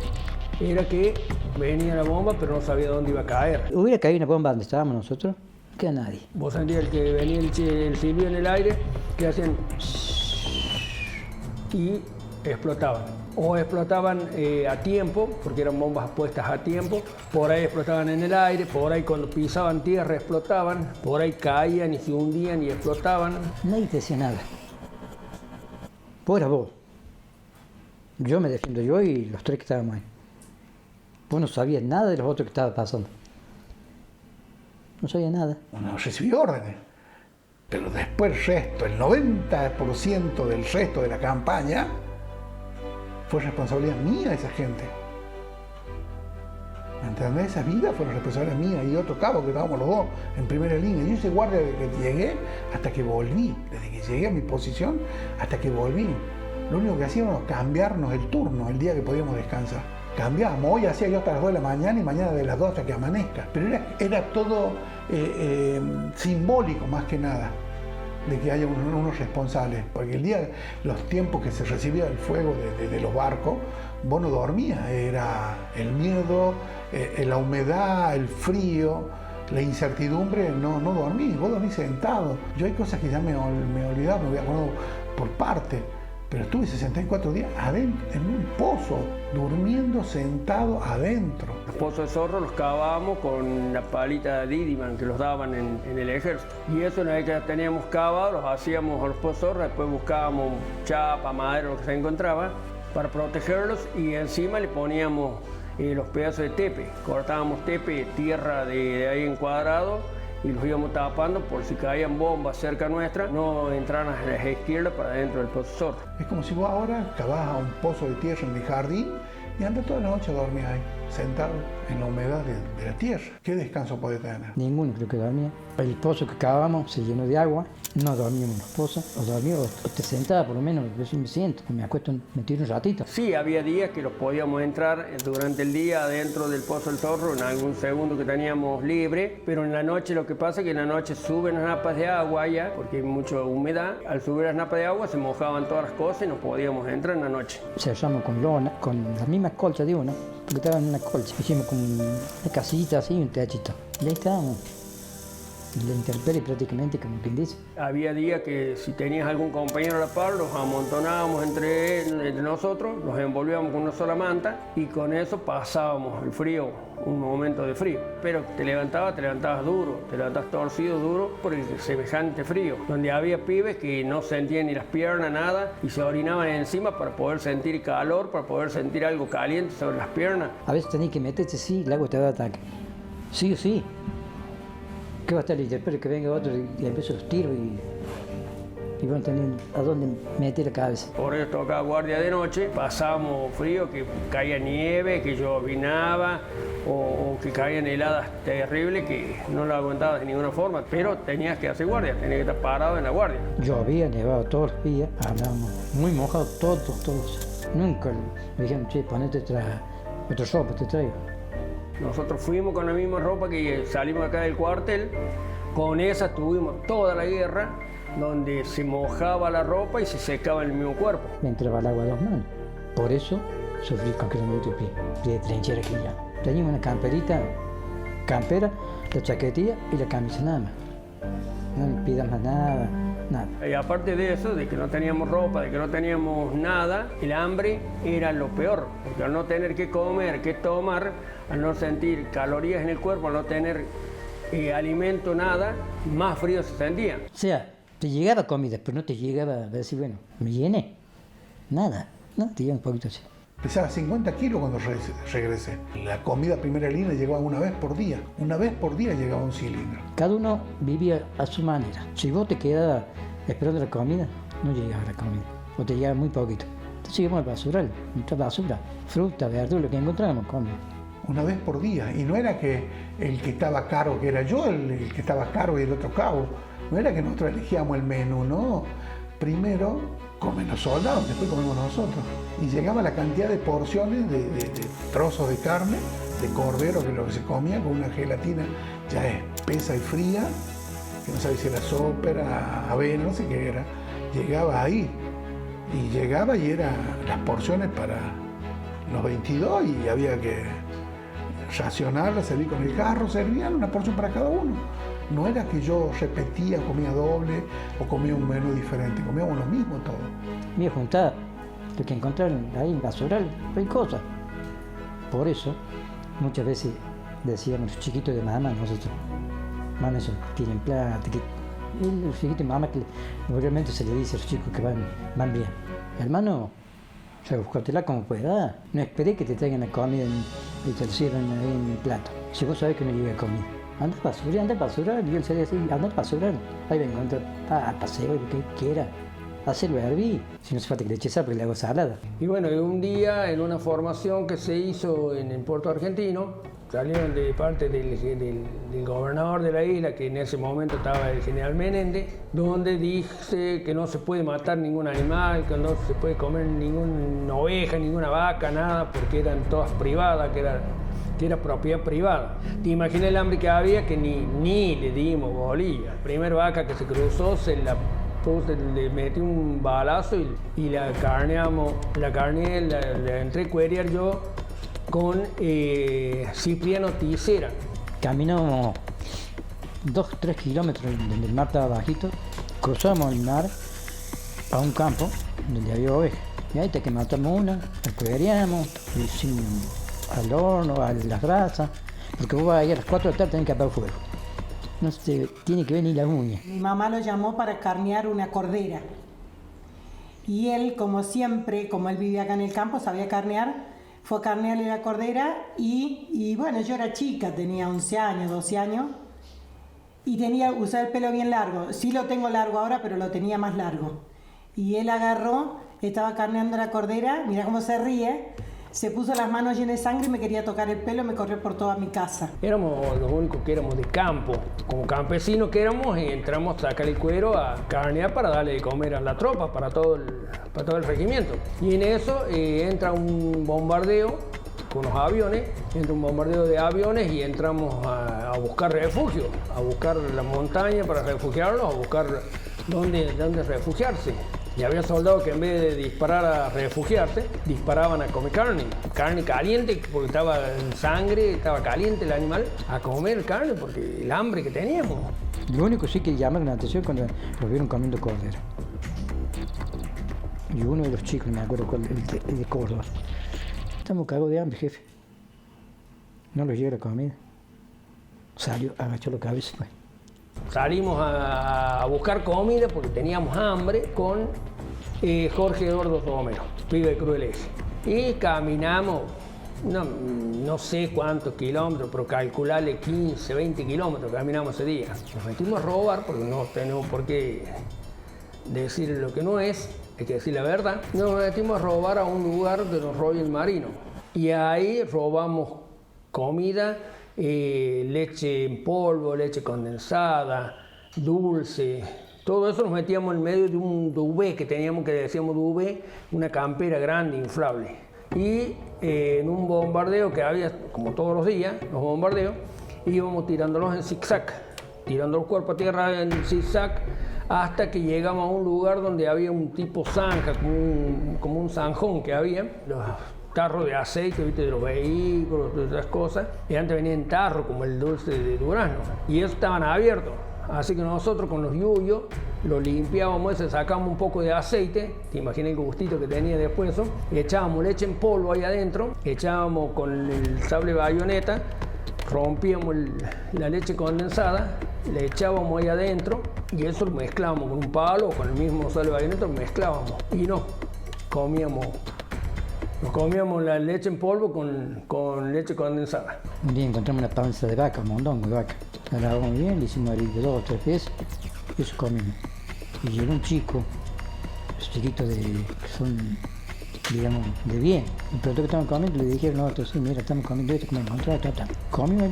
era que venía la bomba, pero no sabía dónde iba a caer. Hubiera caído una bomba donde estábamos nosotros, no queda nadie. Vos sentías el que venía el silbido en el aire, que hacían y explotaban. O explotaban a tiempo, porque eran bombas puestas a tiempo. Por ahí explotaban en el aire, por ahí cuando pisaban tierra explotaban, por ahí caían y se hundían y explotaban. Nadie te decía nada. Vos eras vos. Yo me defiendo yo y los 3 que estábamos ahí. Vos no sabías nada de los otros que estaban pasando. No sabía nada. No recibió órdenes. Pero después el resto, el 90% del resto de la campaña, fue responsabilidad mía esa gente. ¿Me entendés? Esa vida fue responsabilidad mía y otro cabo que estábamos los dos en primera línea. Yo hice guardia desde que llegué hasta que volví. Desde que llegué a mi posición hasta que volví. Lo único que hacíamos era cambiarnos el turno el día que podíamos descansar. Cambiábamos, hoy hacía yo hasta las 2 de la mañana y mañana de las 2 hasta que amanezca. Pero era todo simbólico más que nada, de que haya unos responsables. Porque el día, los tiempos que se recibía el fuego de los barcos, vos no dormías. Era el miedo, la humedad, el frío, la incertidumbre, no dormís, vos dormís sentado. Yo hay cosas que ya me he olvidado, me voy acordando por parte. Pero estuve 64 días adentro, en un pozo, durmiendo sentado adentro. Los pozos de zorro los cavábamos con la palita de Didiman que los daban en el ejército. Y eso una vez que teníamos cavados, los hacíamos a los pozos de zorro, después buscábamos chapa, madera, lo que se encontraba, para protegerlos y encima le poníamos los pedazos de tepe. Cortábamos tepe, tierra de ahí encuadrado, y los íbamos tapando por si caían bombas cerca nuestra, no entraran a las izquierdas para dentro del pozo zorro. Es como si vos ahora cavás a un pozo de tierra en el jardín y andas toda la noche a dormir ahí, sentado en la humedad de la tierra. ¿Qué descanso podés tener? Ninguno creo que dormía. El pozo que cavábamos se llenó de agua, no dormíamos en los pozos, o dormía o te sentaba por lo menos, yo sí me siento, me acuesto, me tiro un ratito. Sí, había días que los podíamos entrar durante el día dentro del pozo del zorro, en algún segundo que teníamos libre, pero en la noche lo que pasa es que en la noche suben las napas de agua allá, porque hay mucha humedad. Al subir las napas de agua se mojaban todas las cosas y no podíamos entrar en la noche. Cerramos con lona, con las mismas colchas de uno, porque estaban en una colcha. Hicimos con una casita así y un techito. Y ahí estábamos. la intemperie prácticamente, como quien dice. Había días que si tenías algún compañero a la par, los amontonábamos entre nosotros, los envolvíamos con una sola manta y con eso pasábamos el frío, un momento de frío. Pero te levantabas duro, te levantabas torcido, duro por el semejante frío, donde había pibes que no sentían ni las piernas, nada, y se orinaban encima para poder sentir calor, para poder sentir algo caliente sobre las piernas. A veces tenías que meterte, sí, el agua te da ataque. Sí o sí. ¿Qué va a estar el intemperie que venga otro y empieza los tiros y van a tener a dónde meter la cabeza? Por eso tocaba guardia de noche, pasábamos frío, que caía nieve, que llovinaba o que caían heladas terribles que no lo aguantabas de ninguna forma, pero tenías que hacer guardia, tenías que estar parado en la guardia. Llovía, nevaba todos los días, andábamos muy mojados todos. Nunca me dijeron, che, ponete otra ropa, te traigo. Nosotros fuimos con la misma ropa que salimos acá del cuartel, con esa tuvimos toda la guerra, donde se mojaba la ropa y se secaba en el mismo cuerpo. Me entraba el agua a 2 manos, por eso sufrí congelamiento de trinchera aquí ya. Teníamos una campera, la chaquetilla y la camisa nada más. No me pidas más nada. Y aparte de eso, de que no teníamos ropa, de que no teníamos nada, el hambre era lo peor, porque al no tener que comer, que tomar, al no sentir calorías en el cuerpo, al no tener alimento, nada, más frío se sentía. O sea, te llegaba comida, pero no te llegaba a decir, bueno, me llené. Nada, no, te llegaba un poquito así. Pesaba 50 kilos cuando regresé. La comida primera línea llegaba una vez por día. Una vez por día llegaba un cilindro. Cada uno vivía a su manera. Si vos te quedabas esperando la comida, no llegaba la comida. O te llegaba muy poquito. Entonces íbamos al basural, mucha basura, fruta, verdura, lo que encontrábamos, comida. Una vez por día. Y no era que el que estaba caro, que era yo el que estaba caro y el otro cabo. No era que nosotros elegíamos el menú, no. Primero comen los soldados, después comemos nosotros. Y llegaba la cantidad de porciones de trozos de carne, de cordero, que es lo que se comía, con una gelatina ya espesa y fría, que no sabía si era sopa, era avena, no sé qué era. Llegaba ahí. Y llegaba y eran las porciones para los 22 y había que racionarlas, servir con el carro, servían una porción para cada uno. No era que yo repetía, comía doble o comía un menú diferente, comíamos lo mismo todo. Mira, juntada, lo que encontraron ahí en basural, hay cosas. Por eso, muchas veces decíamos los chiquitos de mamá, nosotros, mamá, eso, tienen plata, los chiquitos de mamá que realmente se le dice a los chicos que van bien. Hermano, o sea, buscártela como pueda, no esperé que te traigan la comida y te lo sirvan ahí en el plato, si vos sabés que no llega comida. Anda a basurar, y él se decía, anda a basurar, ahí va a encontrar, paseo, lo que quiera, hacerlo hervir, si no hace falta que le eches sal porque le hago salada. Y bueno, un día en una formación que se hizo en el puerto argentino, salieron de parte del gobernador de la isla, que en ese momento estaba el general Menéndez, donde dice que no se puede matar ningún animal, que no se puede comer ninguna oveja, ninguna vaca, nada, porque eran todas privadas, que era propiedad privada. Te imaginas el hambre que había, que ni le dimos bolilla. La primera vaca que se cruzó le metí un balazo y la carneamos, la entré a cuerear yo con Cipriano Ticera. Caminamos 2-3 kilómetros donde el mar estaba bajito, cruzamos el mar a un campo donde había ovejas. Y ahí hasta que matamos una, la cuereamos, le hicimos al horno, a las brasas, porque vos vas ahí a las 4 de la tarde tenés que apagar fuego. No se tiene que ver ni la uña. Mi mamá lo llamó para carnear una cordera. Y él, como siempre, como él vivía acá en el campo, sabía carnear, fue a carnearle la cordera y bueno, yo era chica, tenía 11 años, 12 años, y usaba el pelo bien largo. Sí lo tengo largo ahora, pero lo tenía más largo. Y él agarró, estaba carneando la cordera, mira cómo se ríe, se puso las manos llenas de sangre y me quería tocar el pelo, me corrió por toda mi casa. Éramos los únicos que éramos de campo. Como campesinos que éramos, entramos a sacar el cuero a carnear para darle de comer a la tropa, para todo el regimiento. Y en eso entra un bombardeo con los aviones, entra un bombardeo de aviones y entramos a buscar refugio, a buscar la montaña para refugiarlos, a buscar dónde refugiarse. Y había soldados que en vez de disparar a refugiarse, disparaban a comer carne caliente, porque estaba en sangre, estaba caliente el animal, a comer carne porque el hambre que teníamos. Lo único sí que llama la atención cuando los vieron comiendo cordero. Y uno de los chicos, no me acuerdo cuál, el de Córdoba. Estamos cagados de hambre, jefe. No nos llega la comida. Salió, agachó la cabeza, pues. Salimos a buscar comida porque teníamos hambre con Jorge Eduardo Romero, pibe de Cruz del Eje. Y caminamos, no sé cuántos kilómetros, pero calcularle 15, 20 kilómetros caminamos ese día. Nos metimos a robar porque no tenemos por qué decir lo que no es, hay que decir la verdad. Nos metimos a robar a un lugar de los Royal Marino y ahí robamos comida, leche en polvo, leche condensada, dulce. Todo eso nos metíamos en medio de un duvet que teníamos, que decíamos duvet, una campera grande, inflable. Y en un bombardeo que había, como todos los días, los bombardeos, íbamos tirándolos en zigzag, tirando el cuerpo a tierra en zigzag, hasta que llegamos a un lugar donde había un tipo zanja, como un zanjón que había, los tarros de aceite, ¿viste? De los vehículos, de otras cosas, y antes venían en tarro, como el dulce de durazno, y esos estaban abiertos. Así que nosotros con los yuyos lo limpiábamos, sacábamos un poco de aceite, te imaginas el gustito que tenía después eso, y echábamos leche en polvo ahí adentro, echábamos con el sable bayoneta, rompíamos la leche condensada, le echábamos ahí adentro y eso lo mezclábamos con un palo o con el mismo sable bayoneta, lo mezclábamos y nos comíamos la leche en polvo con leche condensada. Un día encontramos una panza de vaca, un mondongo de vaca. La lavamos bien, le hicimos hervir de 2 o 3 veces y eso comimos. Y llegó un chico, los chiquitos que son, digamos, de bien. Y preguntó que estaban comiendo, le dijeron, no, entonces mira, estamos comiendo esto, como encontrado, comimos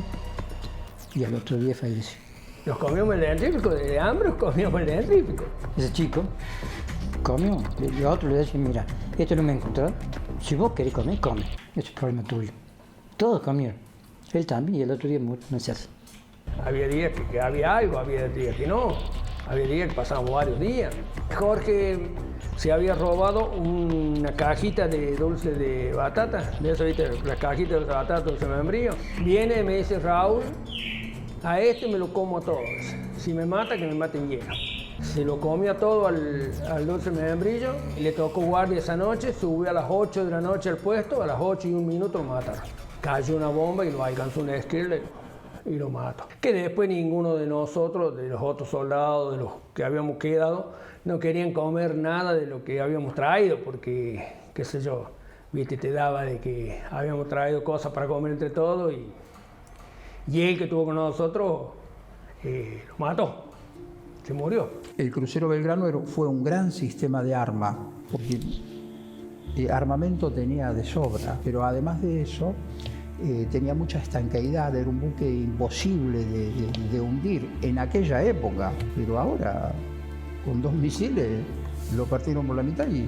y al otro día falleció. ¿Nos comíamos el dentrífico de hambre o comíamos el dentrífico? Ese chico comió, y a otro le decía, mira, esto no me he encontrado, si vos querés comer, come, eso es problema tuyo. Todos comieron, él también, y el otro día no se hace. Había días que había algo, había días que no, había días que pasábamos varios días. Jorge se había robado una cajita de dulce de batata, de eso, ¿viste? La cajita de dulce de batata, dulce de membrillo. Viene y me dice, Raúl, a este me lo como a todos, si me mata, que me maten lleno. Se lo comió todo al dulce de membrillo, y le tocó guardia esa noche, subió a las 8 de la noche al puesto, a las 8 y 1 minuto lo mataron. Cayó una bomba y lo alcanzó un esquirle y lo mató. Que después ninguno de nosotros, de los otros soldados, de los que habíamos quedado, no querían comer nada de lo que habíamos traído, porque, qué sé yo, viste, te daba de que habíamos traído cosas para comer entre todos y él que estuvo con nosotros lo mató, se murió. El crucero Belgrano fue un gran sistema de arma, porque armamento tenía de sobra, pero además de eso tenía mucha estanqueidad, era un buque imposible de hundir en aquella época, pero ahora con 2 misiles lo partieron por la mitad y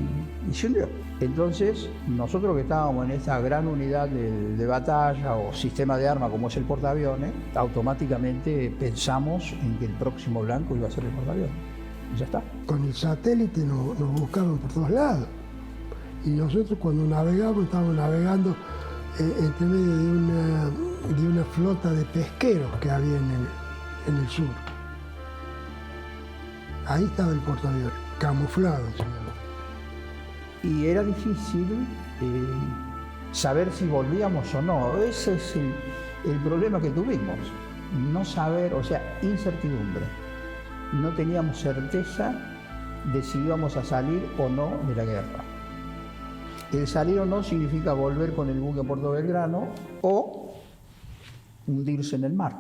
se hundió. Entonces nosotros que estábamos en esta gran unidad de batalla o sistema de arma como es el portaaviones, automáticamente pensamos en que el próximo blanco iba a ser el portaaviones. Y ya está. Con el satélite nos buscaban por todos lados y nosotros cuando navegábamos estábamos navegando entre medio de una flota de pesqueros que había en el sur. Ahí estaba el portaaviones, camuflado se llama. Y era difícil saber si volvíamos o no. Ese es el problema que tuvimos. No saber, o sea, incertidumbre. No teníamos certeza de si íbamos a salir o no de la guerra. El salir o no significa volver con el buque a Puerto Belgrano o hundirse en el mar.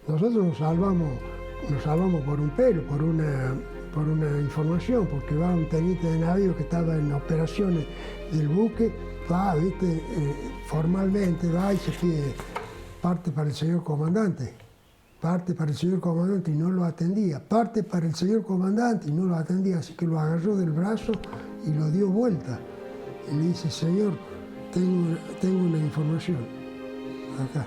Nosotros nos salvamos por un pelo, por una información, porque va un teniente de navío que estaba en operaciones del buque, va, viste, formalmente va y se pide parte para el señor comandante, y no lo atendía, parte para el señor comandante y no lo atendía, así que lo agarró del brazo y lo dio vuelta. Y le dice, señor, tengo una información acá.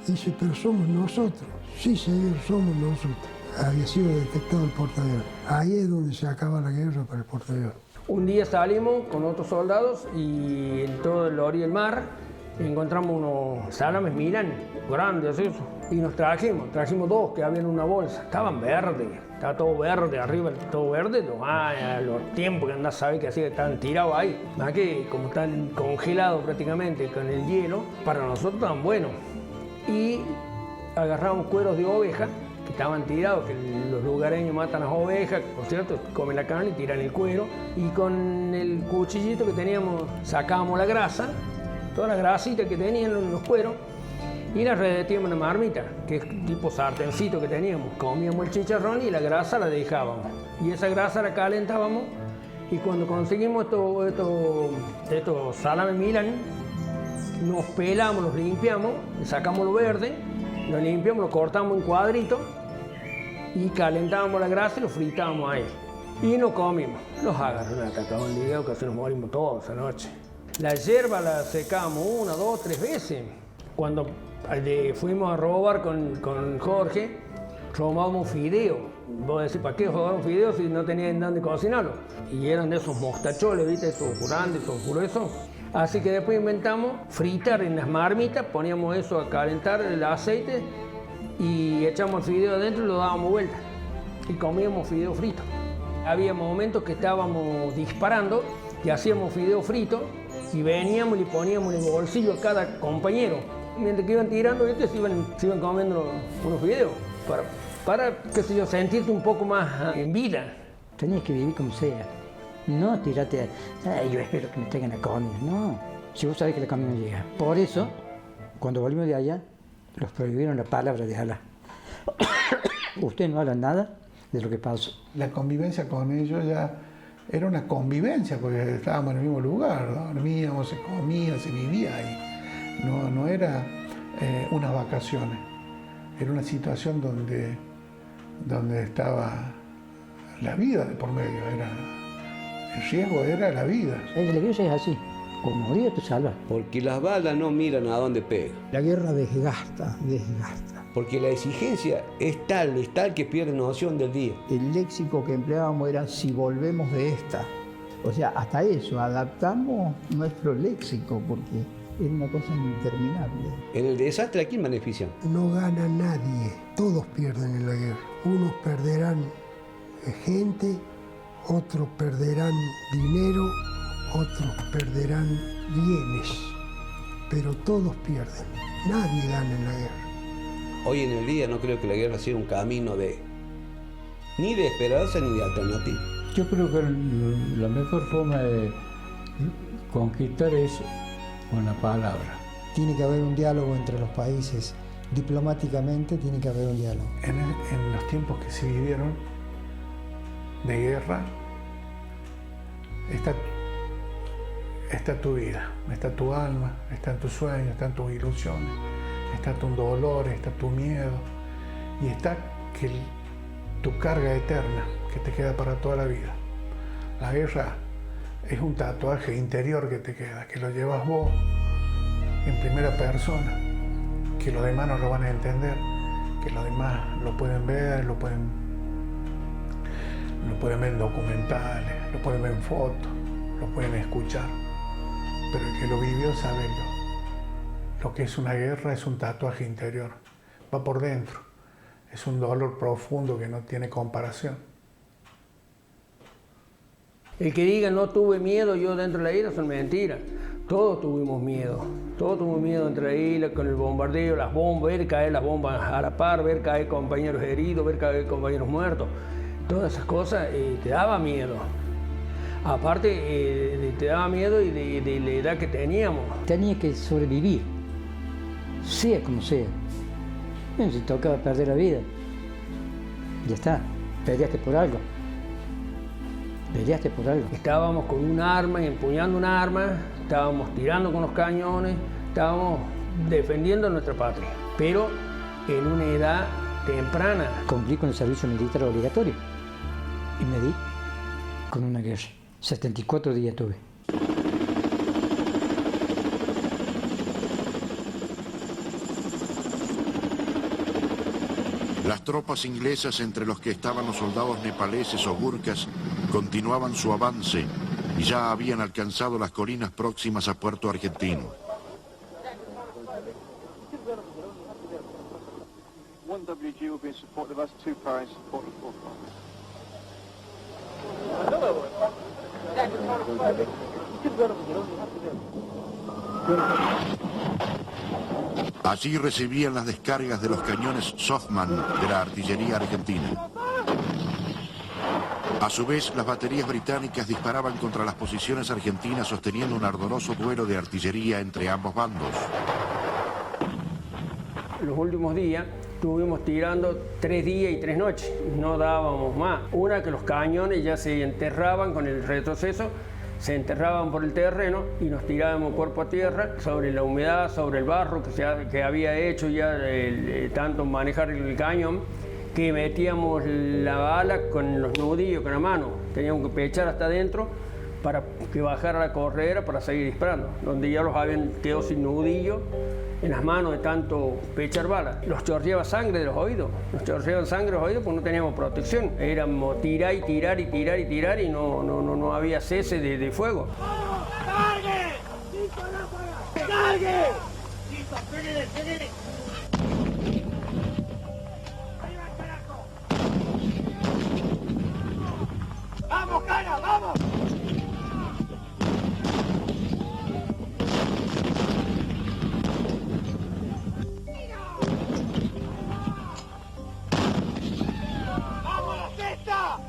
Dice, pero somos nosotros. Sí, señor, somos nosotros. Había sido detectado el portaaviones. Ahí es donde se acaba la guerra para el portaaviones. Un día salimos con otros soldados y en todo el orilla del mar encontramos unos salames Milan, grandes eso, y nos trajimos dos que había en una bolsa, estaban verdes, estaba todo verde, arriba todo verde, a los tiempos que andás a saber que así estaban tirados ahí, más que como están congelados prácticamente con el hielo, para nosotros estaban buenos. Y agarramos cueros de oveja que estaban tirados, que los lugareños matan las ovejas, por cierto, comen la carne y tiran el cuero, y con el cuchillito que teníamos sacábamos la grasa, toda la grasita que tenían los cueros, y la redetíamos en una marmita, que es tipo sartencito que teníamos. Comíamos el chicharrón y la grasa la dejábamos. Y esa grasa la calentábamos, y cuando conseguimos estos salames Milan, nos pelamos, los limpiamos, sacamos lo verde, lo limpiamos, lo cortamos en cuadritos y calentábamos la grasa y lo fritábamos ahí. Y nos comimos. Los agarró, me atacaban el hígado, casi nos morimos todos esa noche. La hierba la secábamos 1, 2, 3 veces. Cuando fuimos a robar con Jorge, robábamos fideo. Vos decís, ¿para qué robaron fideos si no tenían dónde cocinarlo? Y eran de esos mostacholes, ¿viste? Esos grandes, esos gruesos. Así que después inventamos fritar en las marmitas, poníamos eso a calentar el aceite y echamos el fideo adentro y lo dábamos vuelta. Y comíamos fideo frito. Había momentos que estábamos disparando y hacíamos fideo frito y veníamos y le poníamos en el bolsillo a cada compañero. Mientras que iban tirando, ¿viste? Se iban comiendo unos fideos para qué sé yo, sentirte un poco más en vida. Tenías que vivir como sea. No tirate, yo espero que me traigan la comida. No, si vos sabés que la comida no llega. Por eso, cuando volvimos de allá, los prohibieron la palabra de Alá. Ustedes no hablan nada de lo que pasó. La convivencia con ellos ya era una convivencia, porque estábamos en el mismo lugar, dormíamos, se comía, se vivía ahí. No era unas vacaciones, era una situación donde estaba la vida de por medio, el riesgo era la vida. La iglesia es así, o morir o te salvas. Porque las balas no miran a dónde pegan. La guerra desgasta. Porque la exigencia es tal que pierde noción del día. El léxico que empleábamos era si volvemos de esta. O sea, hasta eso, adaptamos nuestro léxico porque era una cosa interminable. En el desastre, ¿a quién benefician? No gana nadie, todos pierden en la guerra. Unos perderán gente, otros perderán dinero, otros perderán bienes, pero todos pierden, nadie gana en la guerra. Hoy en el día no creo que la guerra sea un camino ni de esperanza ni de alternativa. Yo creo que la mejor forma de conquistar es con la palabra. Tiene que haber un diálogo entre los países, diplomáticamente tiene que haber un diálogo. En los tiempos que se vivieron de guerra, está tu vida, está tu alma, están tus sueños, están tus ilusiones, está tu dolor, está tu miedo y está tu carga eterna que te queda para toda la vida. La guerra es un tatuaje interior que te queda, que lo llevas vos en primera persona, que los demás no lo van a entender, que los demás lo pueden ver, lo pueden ver en documentales, lo pueden ver en fotos, lo pueden escuchar, pero el que lo vivió sabe lo que es una guerra. Es un tatuaje interior, va por dentro, es un dolor profundo que no tiene comparación. El que diga no tuve miedo yo dentro de la isla son mentiras. Todos tuvimos miedo dentro de la isla con el bombardeo, las bombas, ver caer las bombas a la par, ver caer compañeros heridos, ver caer compañeros muertos. Todas esas cosas te daba miedo. Aparte, te daba miedo y de la edad que teníamos. Tenía que sobrevivir, sea como sea. Bueno, si tocaba perder la vida, ya está, peleaste por algo. Estábamos con un arma, empuñando un arma, estábamos tirando con los cañones, estábamos defendiendo nuestra patria, pero en una edad temprana. Cumplí con el servicio militar obligatorio y me di con una guerra. 74 días tuve. Las tropas inglesas, entre los que estaban los soldados nepaleses o gurkas, continuaban su avance y ya habían alcanzado las colinas próximas a Puerto Argentino. you will be in support of us, 2 para in support of 4 para. Allí recibían las descargas de los cañones Softman de la artillería argentina. A su vez, las baterías británicas disparaban contra las posiciones argentinas sosteniendo un ardoroso duelo de artillería entre ambos bandos. Los últimos días estuvimos tirando 3 días y 3 noches, no dábamos más. Una, que los cañones ya se enterraban con el retroceso, se enterraban por el terreno y nos tirábamos cuerpo a tierra sobre la humedad, sobre el barro que había hecho ya tanto manejar el cañón, que metíamos la bala con los nudillos con la mano. Teníamos que pechar hasta adentro para que bajara la corredera para seguir disparando, donde ya los habían quedado sin nudillo en las manos de tanto pechar balas. Los chorreaba sangre de los oídos, porque no teníamos protección. Éramos tirar y tirar y tirar y tirar y no había cese de fuego. ¡Cargue! ¡Cargue! ¡Vamos, cara, vamos! ¡Vamos, la cesta!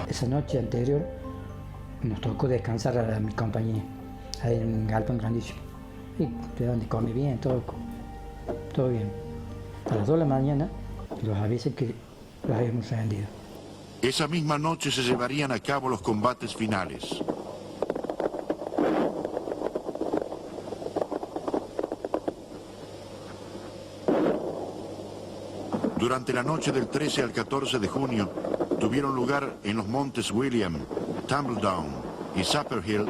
Esa noche anterior nos tocó descansar a mi compañía, ahí en un galpón grandísimo. Y te daban de comer bien, todo bien. A las 2 de la mañana los avisé que los habíamos rendido. Esa misma noche se llevarían a cabo los combates finales. Durante la noche del 13 al 14 de junio, tuvieron lugar en los montes William, Tumbledown y Supper Hill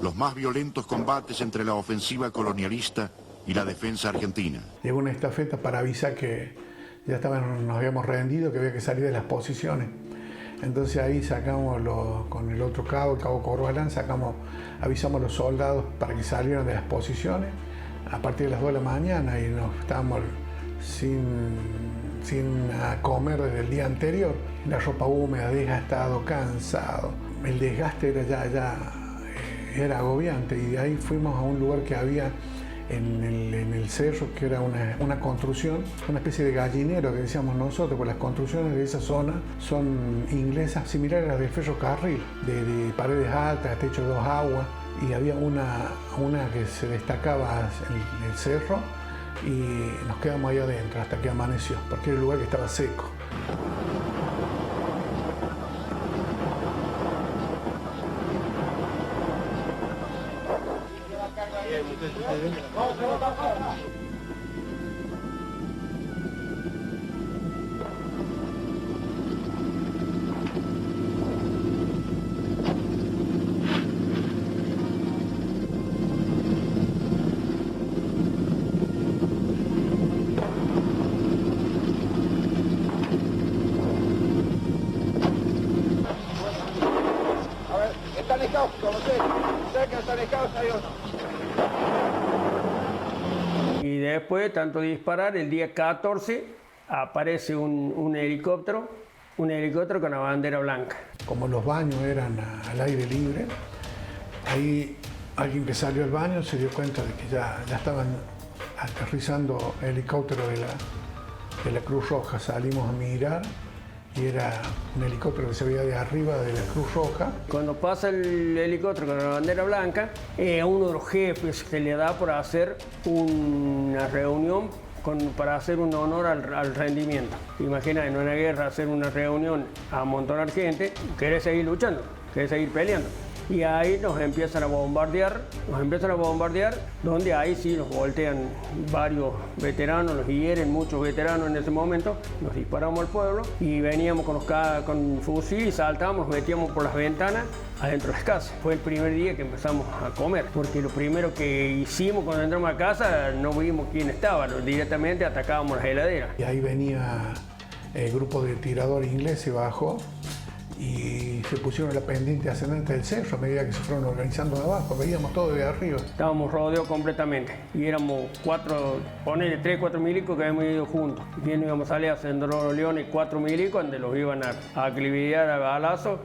los más violentos combates entre la ofensiva colonialista y la defensa argentina. Llegó una estafeta para avisar que ya nos habíamos rendido, que había que salir de las posiciones. Entonces ahí sacamos, con el otro cabo, el cabo Corbalán, avisamos a los soldados para que salieran de las posiciones a partir de las 2 de la mañana y nos estábamos sin comer desde el día anterior. La ropa húmeda, desgastado, cansado. El desgaste era agobiante y de ahí fuimos a un lugar que había en el cerro, que era una construcción, una especie de gallinero que decíamos nosotros, porque las construcciones de esa zona son inglesas, similares a las del ferrocarril, de paredes altas, techo de 2 aguas, y había una que se destacaba en el cerro y nos quedamos ahí adentro hasta que amaneció, porque era el lugar que estaba seco. Chao, como sé que están escasos, adiós. Y después, tanto disparar, el día 14 aparece un helicóptero con la bandera blanca. Como los baños eran al aire libre, ahí alguien que salió al baño se dio cuenta de que ya estaban aterrizando helicóptero de la Cruz Roja. Salimos a mirar y era un helicóptero que se veía de arriba de la Cruz Roja. Cuando pasa el helicóptero con la bandera blanca, a uno de los jefes se le da por hacer una reunión para hacer un honor al rendimiento. Imagina en una guerra hacer una reunión a amontonar gente, querés seguir luchando, querés seguir peleando. Y ahí nos empiezan a bombardear, donde ahí sí nos voltean varios veteranos, nos hieren muchos veteranos en ese momento, nos disparamos al pueblo y veníamos con fusil y saltábamos, nos metíamos por las ventanas adentro de las casas. Fue el primer día que empezamos a comer, porque lo primero que hicimos cuando entramos a casa no vimos quién estaba, directamente atacábamos las heladeras. Y ahí venía el grupo de tiradores ingleses bajo y se pusieron la pendiente ascendente del cerro a medida que se fueron organizando de abajo, veíamos todo de arriba. Estábamos rodeados completamente y éramos 3-4 milicos que habíamos ido juntos. Bien íbamos a salir a Sendero León y 4 milicos donde los iban a acribillar a balazos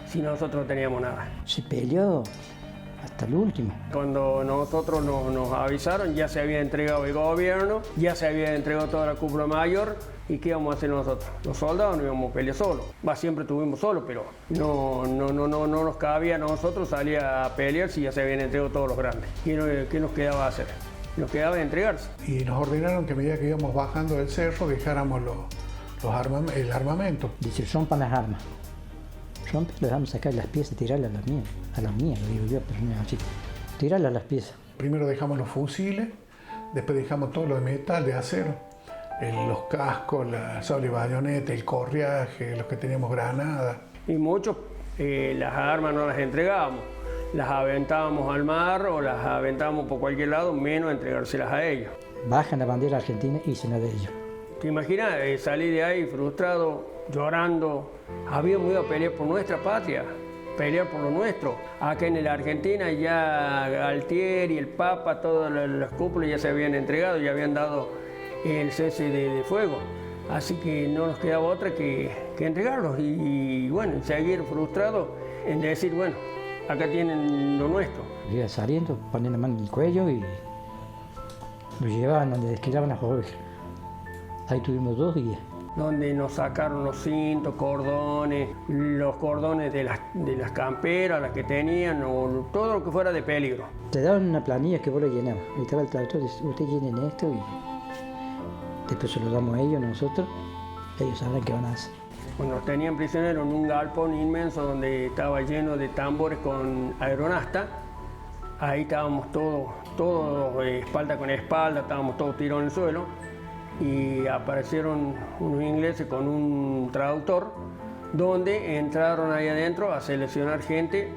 si nosotros no teníamos nada. Se peleó hasta el último. Cuando nosotros nos avisaron ya se había entregado el gobierno, ya se había entregado toda la cúpula mayor. ¿Y qué íbamos a hacer nosotros? Los soldados no íbamos a pelear solos. Siempre estuvimos solos, pero no nos cabía a nosotros salir a pelear si ya se habían entregado todos los grandes. ¿Qué nos quedaba hacer? Nos quedaba entregarse. Y nos ordenaron que a medida que íbamos bajando del cerro dejáramos el armamento. Dice, rompan las armas. Les vamos a sacar las piezas, tirarlas a las mías, lo digo yo, pero no es así. Tirarlas a las piezas. Primero dejamos los fusiles, después dejamos todo lo de metal, de acero. Los cascos, la sable bayoneta, el correaje, los que teníamos granadas. Y muchos las armas no las entregábamos, las aventábamos al mar o las aventábamos por cualquier lado, menos entregárselas a ellos. Bajan la bandera argentina y se la de ellos. ¿Te imaginas salir de ahí frustrado, llorando? Habíamos ido a pelear por nuestra patria, pelear por lo nuestro. Acá en la Argentina ya Galtieri, el Papa, todas las cúpulas ya se habían entregado, ya habían dado el cese de fuego, así que no nos quedaba otra que entregarlos y bueno, seguir frustrados en decir, bueno, acá tienen lo nuestro. Iba saliendo, ponían la mano en el cuello y lo llevaban donde desquilaban las ovejas. Ahí tuvimos 2 días. Donde nos sacaron los cintos, cordones, los cordones de las camperas, las que tenían, o todo lo que fuera de peligro. Te daban una planilla que vos la llenabas. Ahí estaba el tractor, ustedes llenen esto y después se lo damos a ellos, nosotros, ellos saben qué van a hacer. Bueno, nos tenían prisioneros en un galpón inmenso donde estaba lleno de tambores con aeronasta. Ahí estábamos todos espalda con espalda, estábamos todos tirados en el suelo. Y aparecieron unos ingleses con un traductor, donde entraron ahí adentro a seleccionar gente.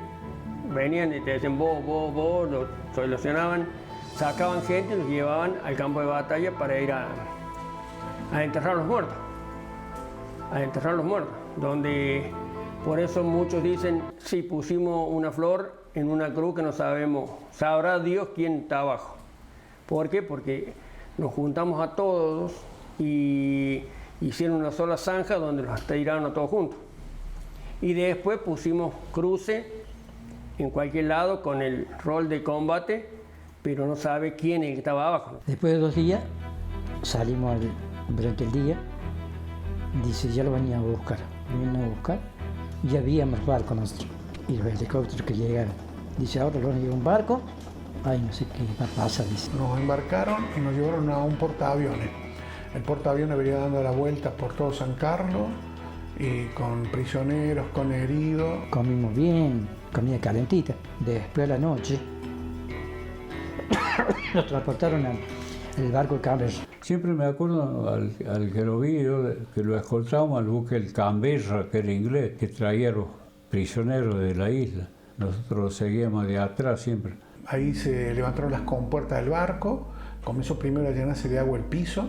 Venían y te decían vos, los seleccionaban, sacaban gente y los llevaban al campo de batalla para ir a enterrar los muertos. Donde por eso muchos dicen, sí, pusimos una flor en una cruz que no sabemos, sabrá Dios quién está abajo. ¿Por qué? Porque nos juntamos a todos y hicieron una sola zanja donde los tiraron a todos juntos. Y después pusimos cruces en cualquier lado con el rol de combate, pero no sabe quién es el que estaba abajo. Después de 2 días salimos durante el día, dice, ya lo venían a buscar. Ya habíamos barcos nosotros y los helicópteros que llegaron. Dice, ahora lo van a llevar un barco. Ay, no sé qué va a pasar, dice. Nos embarcaron y nos llevaron a un portaaviones. El portaaviones venía dando la vuelta por todo San Carlos y con prisioneros, con heridos. Comimos bien, comida calentita. Después a la noche nos transportaron al barco Canberra. Siempre me acuerdo al que lo vi, que lo escoltamos al buque el Canberra, que era inglés, que traía a los prisioneros de la isla. Nosotros lo seguíamos de atrás siempre. Ahí se levantaron las compuertas del barco, comenzó primero a llenarse de agua el piso,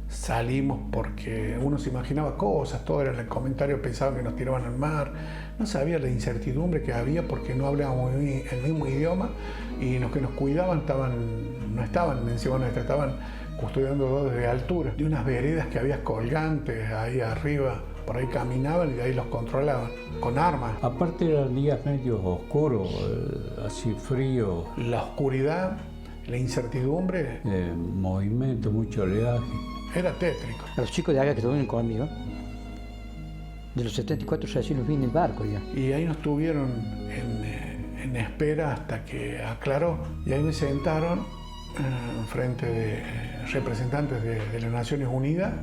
salimos porque uno se imaginaba cosas, todo era el comentario, pensaban que nos tiraban al mar, no sabía la incertidumbre que había porque no hablábamos el mismo idioma y los que nos cuidaban no estaban encima nuestra, estaban custodiando desde altura, de unas veredas que había colgantes ahí arriba, por ahí caminaban y ahí los controlaban, con armas. Aparte eran días medio oscuros, así frío. La oscuridad, la incertidumbre. Movimiento, mucho oleaje. Era tétrico. A los chicos de acá que estuvieron conmigo, de los 74 recién los vi en el barco ya. Y ahí nos tuvieron en espera hasta que aclaró. Y ahí me sentaron frente de representantes de las Naciones Unidas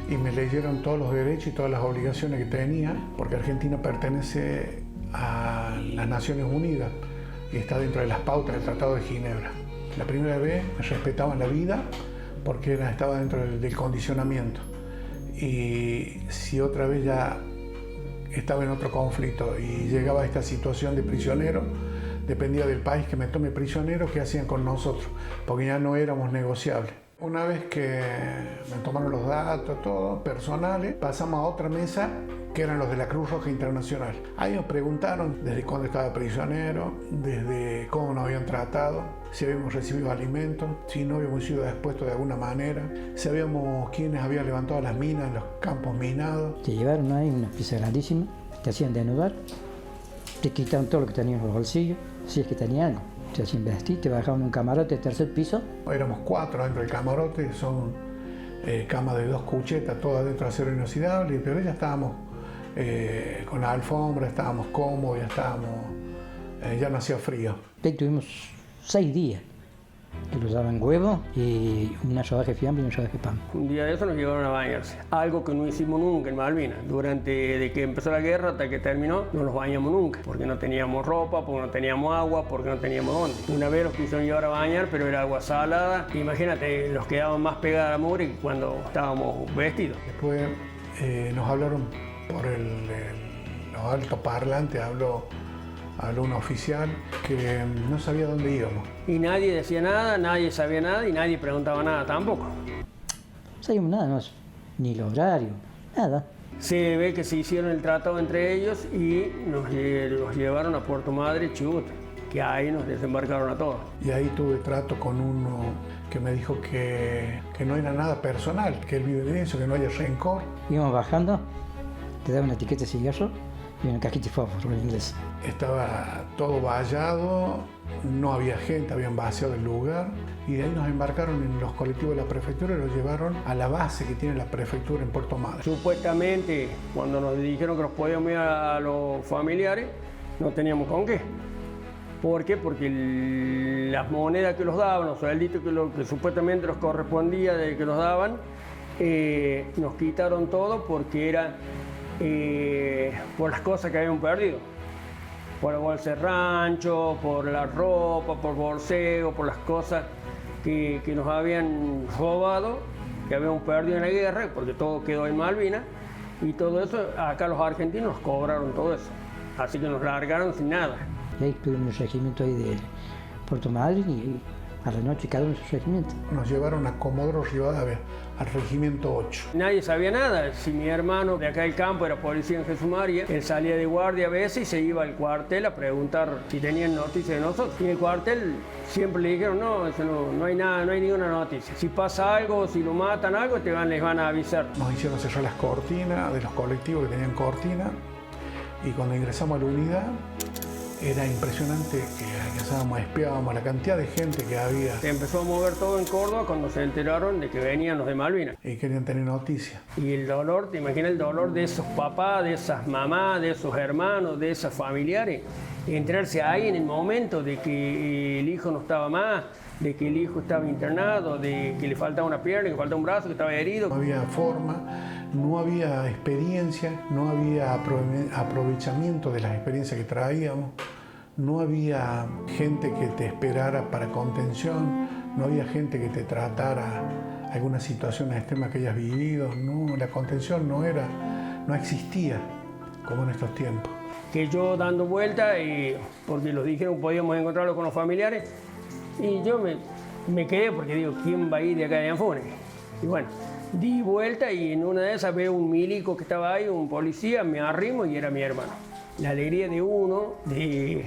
y me leyeron todos los derechos y todas las obligaciones que tenía, porque Argentina pertenece a las Naciones Unidas y está dentro de las pautas del Tratado de Ginebra. La primera vez me respetaban la vida porque estaba dentro del condicionamiento. Y si otra vez ya estaba en otro conflicto y llegaba a esta situación de prisionero, dependía del país que me tome prisionero, qué hacían con nosotros, porque ya no éramos negociables. Una vez que me tomaron los datos, todo, personales, pasamos a otra mesa que eran los de la Cruz Roja Internacional. Ahí nos preguntaron desde cuándo estaba prisionero, desde cómo nos habían tratado, si habíamos recibido alimentos, si no habíamos sido expuestos de alguna manera, si sabíamos quiénes habían levantado las minas en los campos minados. Te llevaron ahí una pieza grandísima, te hacían desnudar, te quitaron todo lo que tenías en los bolsillos, si es que tenía algo. Te hacían vestir, te bajaban un camarote del tercer piso. Éramos 4 dentro del camarote, son camas de 2 cuchetas, todas dentro de acero inoxidable, pero ya estábamos con la alfombra, estábamos cómodos, ya no hacía frío. Ahí tuvimos 6 días, que nos daban huevo y una rodaja de fiambre y una rodaja de pan. Un día de eso nos llevaron a bañarse, algo que no hicimos nunca en Malvinas. De que empezó la guerra hasta que terminó, no nos bañamos nunca, porque no teníamos ropa, porque no teníamos agua, porque no teníamos dónde. Una vez los quisieron llevar a bañar, pero era agua salada. Imagínate, los quedaban más pegadas a la mugre que cuando estábamos vestidos. Después nos hablaron por los altoparlantes, habló un oficial que no sabía dónde íbamos. Y nadie decía nada, nadie sabía nada y nadie preguntaba nada tampoco. No sabíamos nada, no, ni el horario, nada. Se ve que se hicieron el tratado entre ellos y nos llevaron a Puerto Madre, Chubut, que ahí nos desembarcaron a todos. Y ahí tuve trato con uno que me dijo que no era nada personal, que él vive de eso, que no haya rencor. Íbamos bajando, te daban una etiqueta de cigarro y una cajita de fósforo en inglés. Estaba todo vallado, no había gente, habían vaciado el lugar y de ahí nos embarcaron en los colectivos de la prefectura y los llevaron a la base que tiene la prefectura en Puerto Madre. Supuestamente, cuando nos dijeron que nos podíamos ir a los familiares, no teníamos con qué. ¿Por qué? Porque las monedas que los daban, los suelditos que supuestamente nos correspondía de que nos daban, nos quitaron todo porque era por las cosas que habían perdido. Por el bolsa de rancho, por la ropa, por bolseo, por las cosas que nos habían robado, que habíamos perdido en la guerra, porque todo quedó en Malvinas, y todo eso, acá los argentinos nos cobraron todo eso. Así que nos largaron sin nada. Y ahí tuvimos el regimiento ahí de Puerto Madryn y a la noche cada uno de sus regimientos. Nos llevaron a Comodoro Rivadavia, al regimiento 8. Nadie sabía nada. Si mi hermano de acá del campo era policía en Jesús María, él salía de guardia a veces y se iba al cuartel a preguntar si tenían noticias de nosotros. Y en el cuartel siempre le dijeron, no, eso no hay nada, no hay ninguna noticia. Si pasa algo, si lo matan algo, les van a avisar. Nos hicieron cerrar las cortinas de los colectivos que tenían cortina y cuando ingresamos a la unidad, era impresionante que espiábamos la cantidad de gente que había. Se empezó a mover todo en Córdoba cuando se enteraron de que venían los de Malvinas. Y querían tener noticias. Y el dolor, te imaginas el dolor de esos papás, de esas mamás, de esos hermanos, de esos familiares. Enterarse ahí en el momento de que el hijo no estaba más, de que el hijo estaba internado, de que le faltaba una pierna, que le faltaba un brazo, que estaba herido. No había forma, no había experiencia, no había aprovechamiento de las experiencias que traíamos, no había gente que te esperara para contención, no había gente que te tratara algunas situaciones extremas que hayas vivido, no, la contención no existía como en estos tiempos. Que yo dando vuelta, porque los dijeron que podíamos encontrarlo con los familiares, y yo me quedé porque digo, ¿quién va a ir de acá de Anfunes? Y bueno, di vuelta y en una de esas veo un milico que estaba ahí, un policía, me arrimo y era mi hermano. la alegría de uno de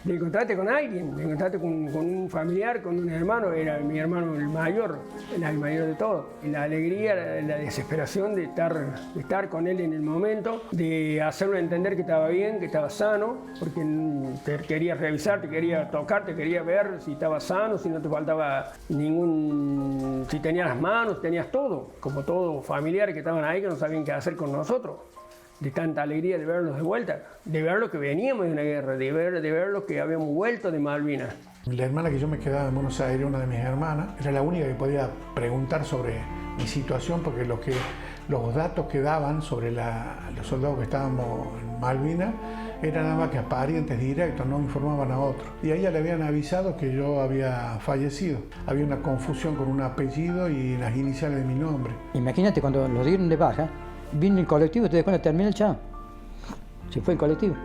encontrarte con alguien, de encontrarte con un familiar, con un hermano. Era mi hermano el mayor, era el mayor de todos. La alegría, la desesperación de estar con él en el momento, de hacerlo entender que estaba bien, que estaba sano, porque te quería revisar, te quería tocar, te quería ver si estaba sano, si no te faltaba si tenías las manos, tenías todo, como todos familiares que estaban ahí que no sabían qué hacer con nosotros. De tanta alegría de verlos de vuelta, de ver lo que veníamos de una guerra, de ver lo que habíamos vuelto de Malvinas. La hermana que yo me quedaba en Buenos Aires, una de mis hermanas, era la única que podía preguntar sobre mi situación, porque los datos que daban sobre los soldados que estábamos en Malvinas eran nada más que parientes directos, no informaban a otros. Y a ella le habían avisado que yo había fallecido. Había una confusión con un apellido y las iniciales de mi nombre. Imagínate cuando lo dieron de baja, vino el colectivo y te cuando termina el chao. Se fue el colectivo.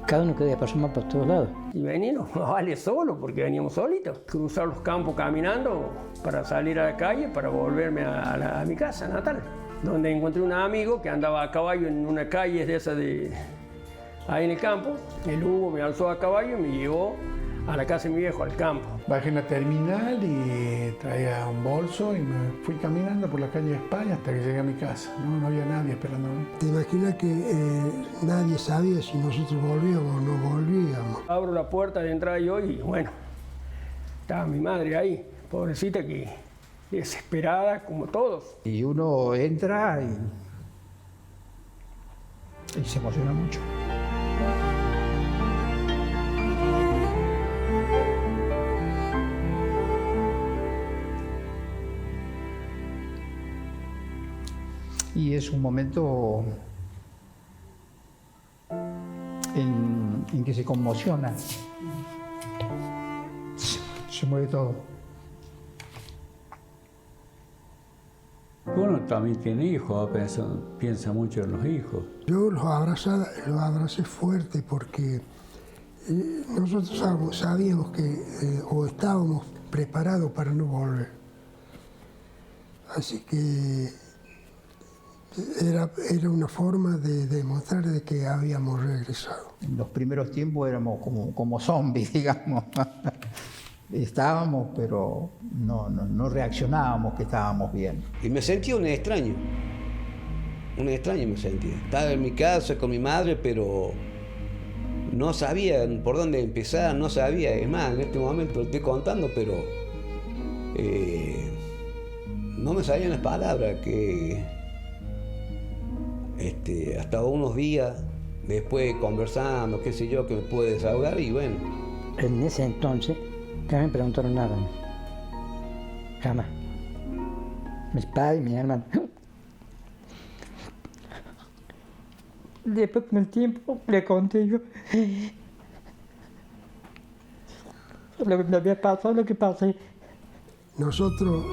Cada uno quería pasar más por todos lados. Y venimos, no vale solo, porque veníamos solitos. Cruzar los campos caminando para salir a la calle, para volverme a mi casa natal. Donde encontré un amigo que andaba a caballo en una calle de esas ahí en el campo. El Hugo me alzó a caballo y me llevó a la casa de mi viejo, al campo. Bajé en la terminal y traía un bolso y me fui caminando por la calle de España hasta que llegué a mi casa. No había nadie esperándome. ¿Te imaginas que nadie sabía si nosotros volvíamos o no volvíamos? Abro la puerta de entrada yo y bueno, estaba mi madre ahí, pobrecita, que desesperada como todos. Y uno entra y se emociona mucho. Y es un momento en que se conmociona, se mueve todo. Uno también tiene hijos, piensa mucho en los hijos. Yo los abracé fuerte porque nosotros sabíamos que o estábamos preparados para no volver. Así que era una forma de demostrar de que habíamos regresado. En los primeros tiempos éramos como zombies, digamos. Estábamos, pero no reaccionábamos que estábamos bien. Y me sentía un extraño me sentía. Estaba en mi casa con mi madre, pero no sabía por dónde empezar, no sabía. Es más, en este momento lo estoy contando, pero no me salían las palabras, que hasta unos días después conversando, qué sé yo, que me pude desahogar y bueno. En ese entonces, ya me preguntaron nada. Jamás. Mis padres, mi hermano. Después con el tiempo le conté yo lo que me había pasado, lo que pasé. Nosotros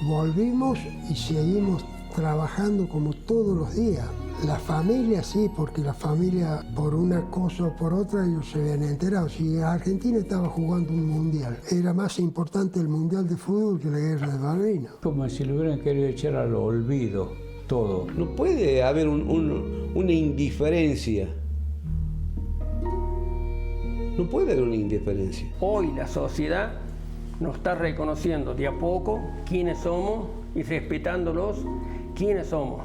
volvimos y seguimos trabajando como todos los días. La familia sí, porque la familia por una cosa o por otra ellos se habían enterado. Si Argentina estaba jugando un mundial, era más importante el mundial de fútbol que la guerra de Malvinas. Como si lo hubieran querido echar al olvido todo. No puede haber una indiferencia. No puede haber una indiferencia. Hoy la sociedad nos está reconociendo de a poco quiénes somos y respetándolos quiénes somos.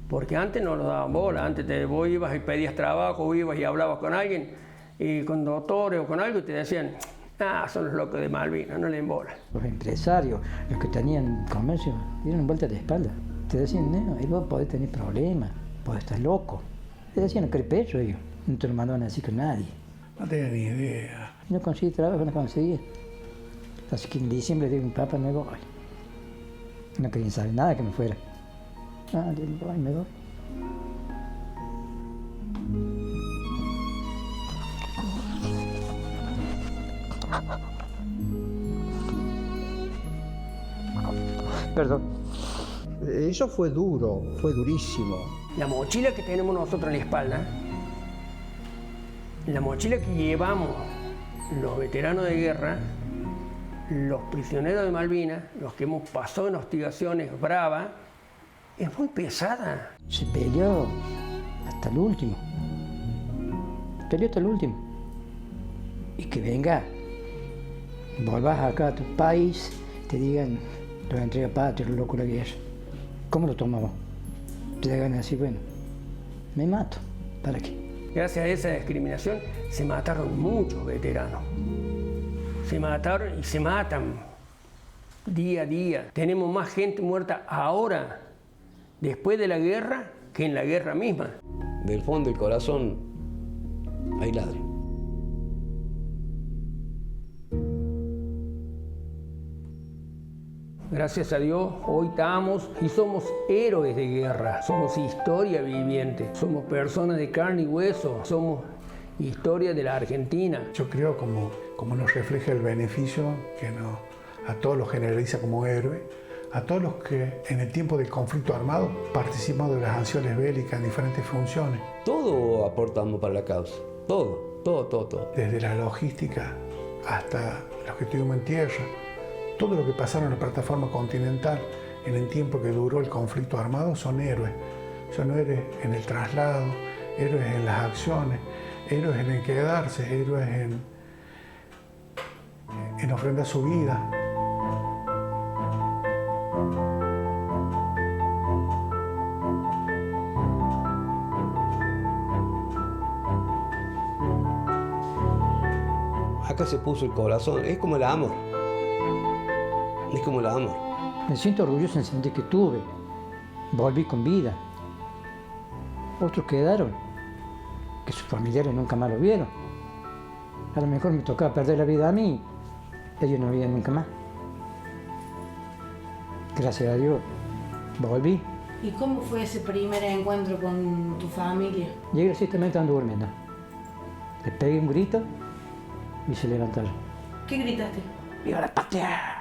Porque antes no nos daban bola, antes vos ibas y pedías trabajo, ibas y hablabas con alguien, y con doctores o con algo, y te decían, son los locos de Malvinas, no le den bola. Los empresarios, los que tenían comercio, dieron vuelta de espalda. Te decían, no, vos podés tener problemas, podés estar loco. Te decían, no querés pecho ellos, no te lo mandaban así con nadie. No tenía ni idea. No conseguí trabajo, no conseguí. Así que en diciembre digo, papá, me voy. No querían saber nada que me fuera. Me voy. Perdón. Eso fue duro, fue durísimo. La mochila que tenemos nosotros en la espalda, la mochila que llevamos los veteranos de guerra, los prisioneros de Malvinas, los que hemos pasado en hostigaciones bravas, es muy pesada. Se peleó hasta el último. Peleó hasta el último. Y que venga, volvás acá a tu país, te digan, los entrega patria, los locos de la guerra. ¿Cómo lo tomamos? Te da ganas de decir, bueno, me mato. ¿Para qué? Gracias a esa discriminación se mataron muchos veteranos. Se mataron y se matan día a día. Tenemos más gente muerta ahora, después de la guerra, que en la guerra misma. Del fondo del corazón hay ladre. Gracias a Dios, hoy estamos y somos héroes de guerra, somos historia viviente, somos personas de carne y hueso, somos historia de la Argentina. Yo creo como nos refleja el beneficio que a todos los generaliza como héroe, a todos los que en el tiempo del conflicto armado participamos de las acciones bélicas en diferentes funciones. Todo aportamos para la causa, todo. Desde la logística hasta los que estuvimos en tierra, todo lo que pasaron en la plataforma continental en el tiempo que duró el conflicto armado son héroes. Son héroes en el traslado, héroes en las acciones, héroes en el quedarse, héroes en ofrendar su vida. Acá se puso el corazón, es como el amor. Es como el amor. Me siento orgulloso en sentir que tuve. Volví con vida. Otros quedaron, que sus familiares nunca más lo vieron. A lo mejor me tocaba perder la vida a mí, ellos no veían nunca más. Gracias a Dios, volví. ¿Y cómo fue ese primer encuentro con tu familia? Llegué al sistema, estaban durmiendo. Les pegué un grito y se levantaron. ¿Qué gritaste? ¡Viva la patria!